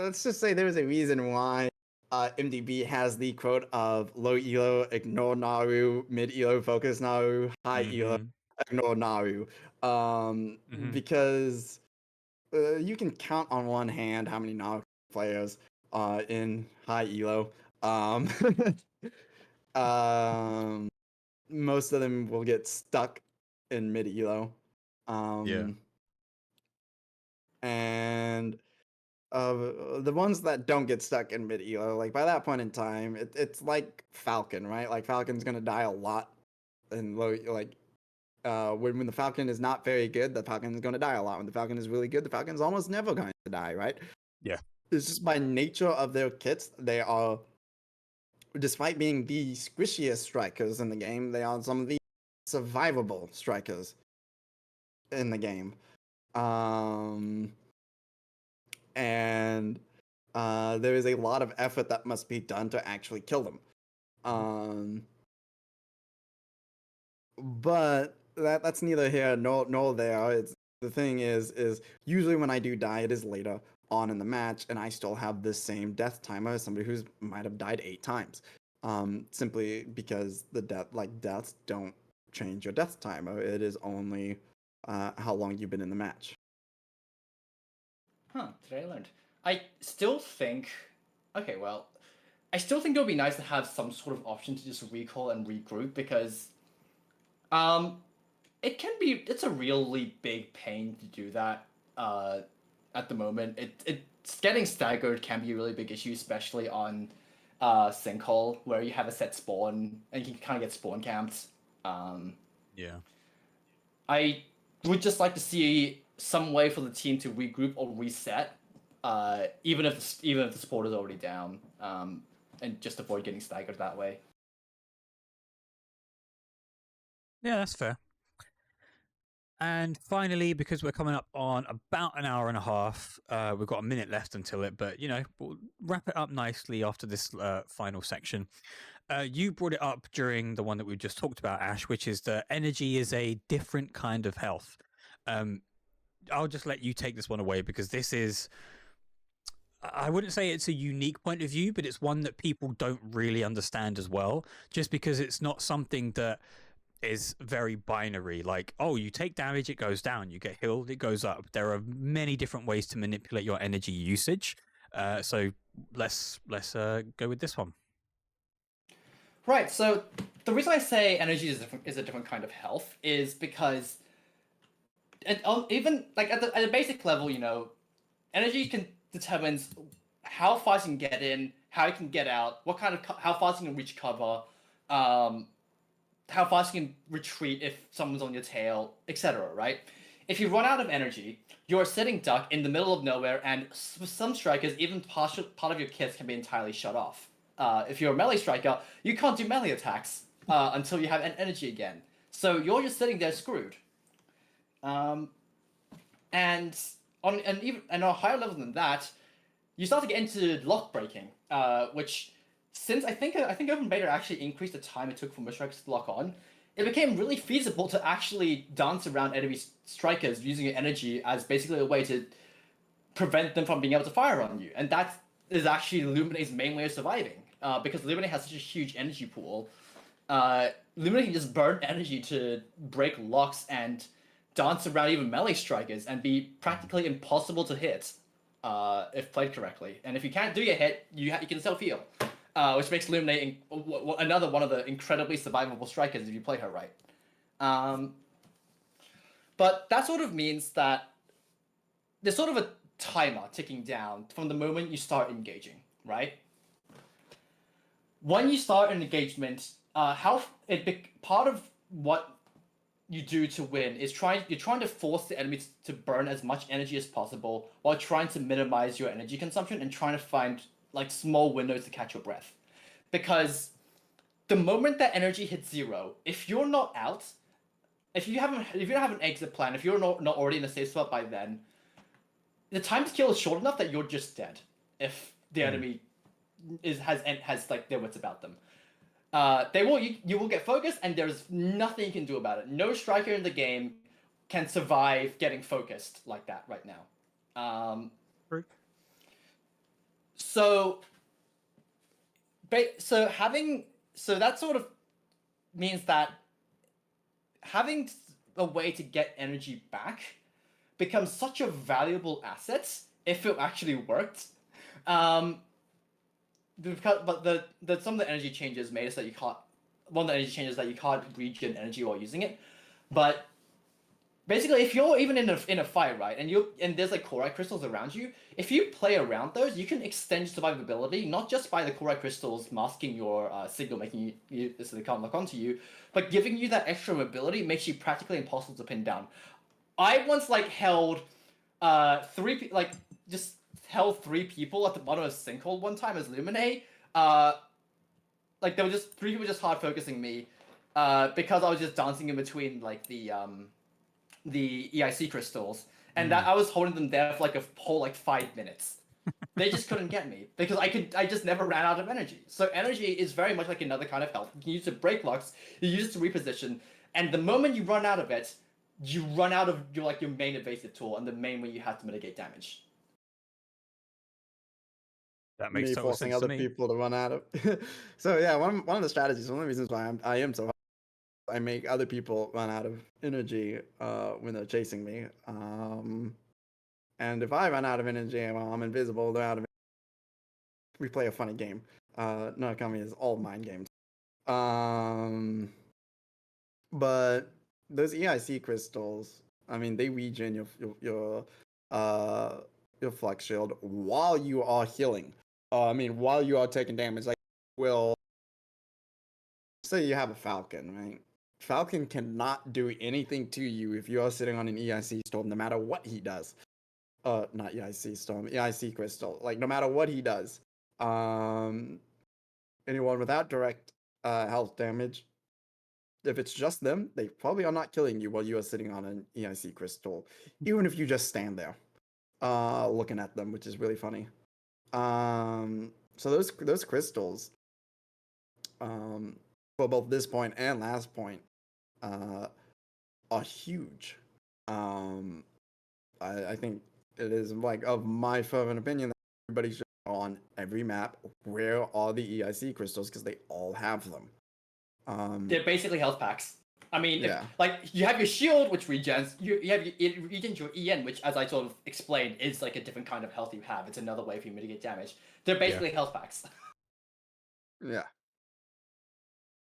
let's just say there is a reason why MDB has the quote of low elo ignore Naru, mid elo focus Naru, high elo ignore Naru, because you can count on one hand how many Naru players in high elo. Um, um, most of them will get stuck in mid elo. Yeah. And the ones that don't get stuck in mid elo, like by that point in time, it's like Falcon, right? Like Falcon's gonna die a lot, and low like when the Falcon is not very good, the Falcon is gonna die a lot. When the Falcon is really good, the Falcon's almost never going to die, right? Yeah. It's just by nature of their kits, they are, despite being the squishiest strikers in the game, they are some of the survivable strikers in the game. And there is a lot of effort that must be done to actually kill them. But that's neither here nor there. It's the thing is usually when I do die, it is later on in the match, and I still have the same death timer as somebody who's might have died 8 times. Simply because the deaths don't change your death timer. It is only how long you've been in the match. Huh, today I learned. I still think. Okay, well, I still think it would be nice to have some sort of option to just recall and regroup because, it can be. It's a really big pain to do that. At the moment, it's getting staggered can be a really big issue, especially on, Sinkhole where you have a set spawn and you can kind of get spawn camped. Yeah. I would just like to see some way for the team to regroup or reset, even if the support is already down, and just avoid getting staggered that way. Yeah, that's fair. And finally, because we're coming up on about an hour and a half, we've got a minute left until it, but we'll wrap it up nicely after this final section. You brought it up during the one that we just talked about, Ash, which is that energy is a different kind of health. I'll just let you take this one away because this is, I wouldn't say it's a unique point of view, but it's one that people don't really understand as well, just because it's not something that is very binary. Like, oh, you take damage, it goes down. You get healed, it goes up. There are many different ways to manipulate your energy usage. So let's go with this one. Right. So the reason I say energy is a different kind of health is because, even like at a basic level, energy determines how fast you can get in, how you can get out, what kind of how fast you can reach cover, how fast you can retreat if someone's on your tail, etc. Right? If you run out of energy, you're a sitting duck in the middle of nowhere, and with some strikers, even part of your kit can be entirely shut off. If you're a melee striker, you can't do melee attacks until you have energy again. So you're just sitting there screwed. And on a higher level than that, you start to get into lock breaking, which since I think Open Beta actually increased the time it took for most strikers to lock on, it became really feasible to actually dance around enemy strikers using your energy as basically a way to prevent them from being able to fire on you. And that is actually Luminae's main way of surviving, because Luminae has such a huge energy pool. Luminae can just burn energy to break locks and dance around even melee strikers and be practically impossible to hit if played correctly. And if you can't do your hit, you can self-heal, which makes Luminae another one of the incredibly survivable strikers if you play her right. But that sort of means that there's sort of a timer ticking down from the moment you start engaging, right? When you start an engagement, part of what you do to win is you're trying to force the enemy to burn as much energy as possible while trying to minimize your energy consumption and trying to find like small windows to catch your breath. Because the moment that energy hits zero, if you're not out, if you don't have an exit plan, if you're not already in a safe spot by then, the time to kill is short enough that you're just dead if the enemy has like their wits about them. You will get focused, and there's nothing you can do about it. No striker in the game can survive getting focused like that right now. So that sort of means that having a way to get energy back becomes such a valuable asset if it actually worked. But some of the energy changes made us that you can't. One of the energy changes that you can't regen energy while using it. But basically, if you're even in a fight, right, and there's like Korai crystals around you, if you play around those, you can extend survivability not just by the Korai crystals masking your signal, making you so they can't lock onto you, but giving you that extra mobility makes you practically impossible to pin down. I once held three people at the bottom of a sinkhole one time as Luminae. There were just three people just hard focusing me, because I was just dancing in between the EIC crystals, and that I was holding them there for a whole 5 minutes. They just couldn't get me because I just never ran out of energy. So energy is very much like another kind of health. You can use it to break locks, you use it to reposition, and the moment you run out of it, you run out of your main evasive tool and the main way you have to mitigate damage. That makes Me total forcing sense to other me. people to run out of. So yeah, one of the strategies, one of the reasons why I am so hard, I make other people run out of energy when they're chasing me. And if I run out of energy while I'm invisible, they're out of. We play a funny game. Narukami is all mind games. But those EIC crystals, I mean, they regen your flex shield while you are healing. While you are taking damage, will say you have a Falcon, right? Falcon cannot do anything to you if you are sitting on an EIC storm, no matter what he does. Not EIC storm, EIC crystal. No matter what he does, anyone without direct health damage if it's just them, they probably are not killing you while you are sitting on an EIC crystal, even if you just stand there, looking at them, which is really funny. So those crystals, for both this point and last point, are huge. I think it is like of my fervent opinion that everybody should on every map where are the EIC crystals because they all have them. They're basically health packs. I mean, Yeah. like you have your shield, which regens. You have it regens your EN, which, as I sort of explained, is like a different kind of health you have. It's another way for you to mitigate damage. They're basically health packs. Yeah.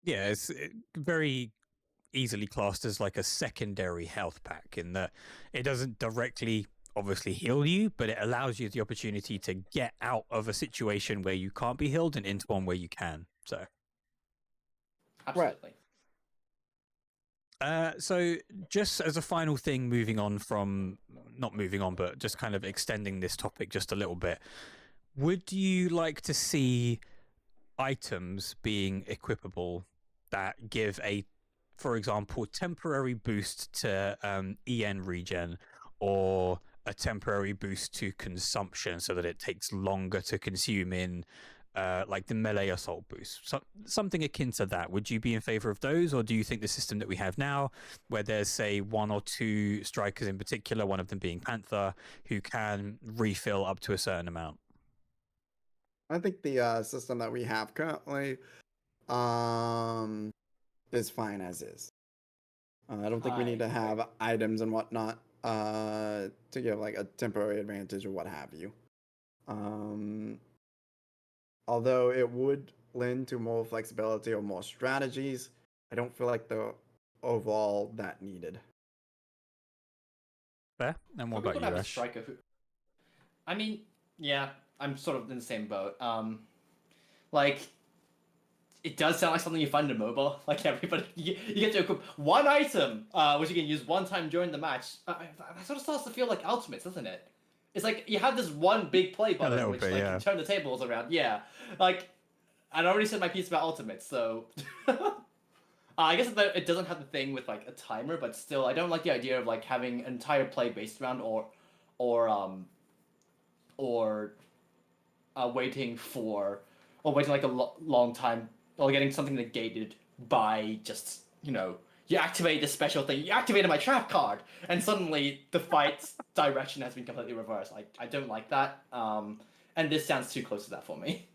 Yeah, it's very easily classed as like a secondary health pack in that it doesn't directly obviously heal you, but it allows you the opportunity to get out of a situation where you can't be healed and into one where you can. So Absolutely. so just as a final thing, not moving on, but just kind of extending this topic just a little bit, would you like to see items being equipable that give for example, temporary boost to EN regen or a temporary boost to consumption so that it takes longer to consume in like the melee assault boost? Something akin to that. Would you be in favor of those, or do you think the system that we have now, where there's, say, 1 or 2 strikers in particular, one of them being Panther, who can refill up to a certain amount? I think the system that we have currently is fine as is. I don't think we need to have items and whatnot to give like a temporary advantage or what have you. Although it would lend to more flexibility or more strategies, I don't feel like the overall that needed. Fair. And what about you, Ash? Striker who... I mean, yeah, I'm sort of in the same boat. Like, it does sound like something you find in MOBA. Like everybody, you get to equip one item, which you can use one time during the match. That sort of starts to feel like ultimates, doesn't it? It's like you have this one big play button, which can turn the tables around. Yeah, like I already said my piece about ultimates, so I guess that it doesn't have the thing with like a timer, but still, I don't like the idea of like having an entire play based around waiting like a long time, or getting something negated by just, you activate this special thing, you activated my trap card, and suddenly the fight's direction has been completely reversed. I don't like that, and this sounds too close to that for me.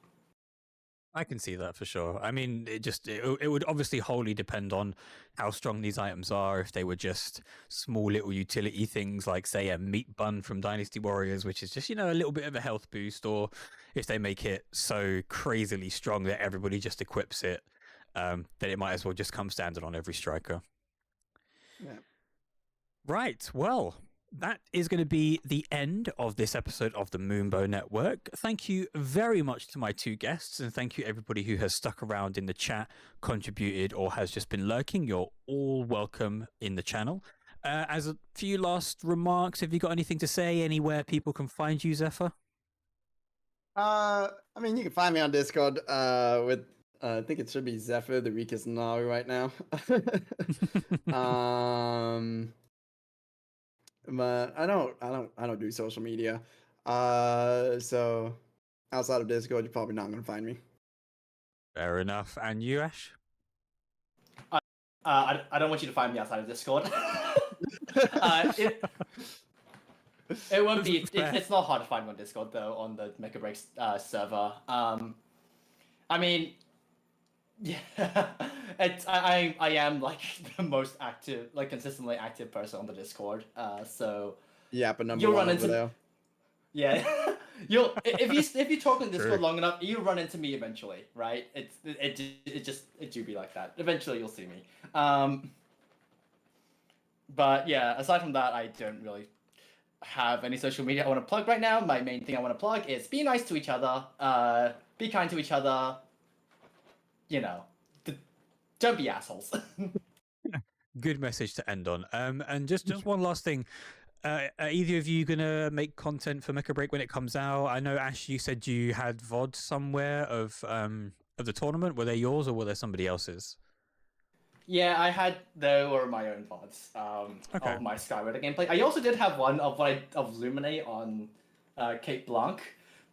I can see that for sure. I mean, it would obviously wholly depend on how strong these items are. If they were just small little utility things like, say, a meat bun from Dynasty Warriors, which is just, a little bit of a health boost, or if they make it so crazily strong that everybody just equips it, then it might as well just come standard on every striker. Yeah. Right. Well, that is going to be the end of this episode of the Moonbow Network. Thank you very much to my 2 guests, and thank you everybody who has stuck around in the chat, contributed, or has just been lurking. You're all welcome in the channel. As a few last remarks, have you got anything to say? Anywhere people can find you, Zephyr? I mean, you can find me on Discord with I think it should be Zephyr, the weakest Navi right now. But I don't do social media. So outside of Discord, you're probably not gonna find me. Fair enough. And you, Ash? I don't want you to find me outside of Discord. It won't be. It's not hard to find me on Discord though, on the Mecha Breaks server. I mean, yeah, I am like the most active, like consistently active person on the Discord. So yeah, but you'll run into there. Yeah, if you talk on Discord long enough, you run into me eventually, right? It do be like that. Eventually, you'll see me. But yeah, aside from that, I don't really have any social media I want to plug right now. My main thing I want to plug is be nice to each other, be kind to each other. Don't be assholes. Good message to end on. And just one last thing. Are either of you gonna make content for Mecha Break when it comes out? I know, Ash, you said you had VOD somewhere of the tournament. Were they yours or were they somebody else's? Yeah, there were my own VODs Okay. of my Skyward gameplay. I also did have one of Luminate on Cape Blanc,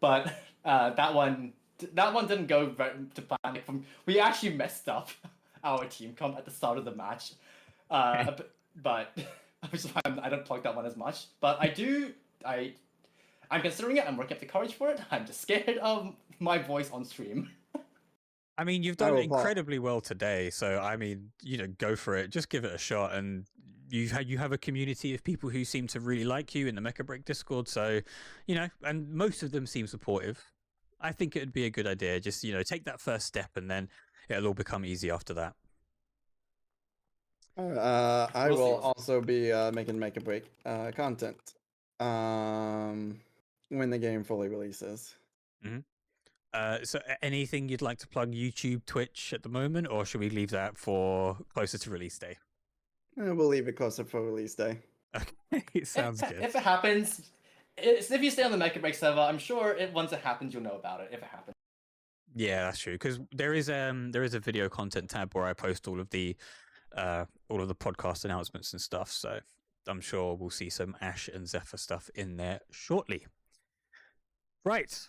but that one didn't go to plan. We actually messed up our team comp at the start of the match, but which is why I don't plug that one as much. But I'm considering it. I'm working up the courage for it. I'm just scared of my voice on stream. I mean, you've I done will incredibly well today, so I mean, go for it. Just give it a shot, and you have a community of people who seem to really like you in the Mecha Break Discord. So, and most of them seem supportive. I think it would be a good idea. Just take that first step, and then it'll all become easy after that. I We'll see, will we'll see. also be making Make a Break content when the game fully releases. So, anything you'd like to plug YouTube, Twitch at the moment, or should we leave that for closer to release day? We'll leave it closer for release day. Okay, sounds good. If it happens, if you stay on the Mecha Break server, I'm sure once it happens, you'll know about it. If it happens. Yeah, that's true. Because there is a video content tab where I post all of the podcast announcements and stuff. So I'm sure we'll see some Ash and Zephyr stuff in there shortly. Right.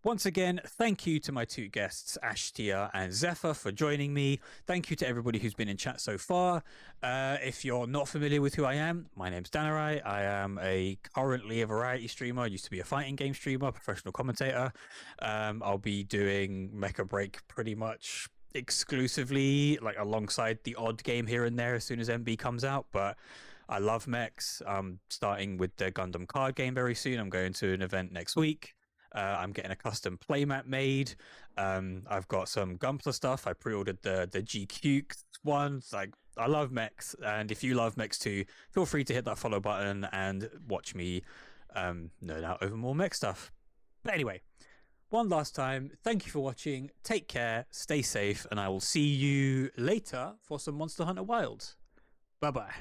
Once again, thank you to my two guests, Ashtia and Zephyr, for joining me. Thank you to everybody who's been in chat so far. If you're not familiar with who I am, my name's Danarai. I am currently a variety streamer. I used to be a fighting game streamer, professional commentator. I'll be doing Mecha Break pretty much exclusively, like alongside the odd game here and there as soon as MB comes out. But I love mechs. I'm starting with the Gundam card game very soon. I'm going to an event next week. I'm getting a custom playmat made. I've got some Gunpla stuff. I pre-ordered the GQ ones. Like, I love mechs, and if you love mechs too, feel free to hit that follow button and watch me nerd out over more mech stuff. But anyway, one last time, thank you for watching. Take care, stay safe, and I will see you later for some Monster Hunter Wilds. Bye bye.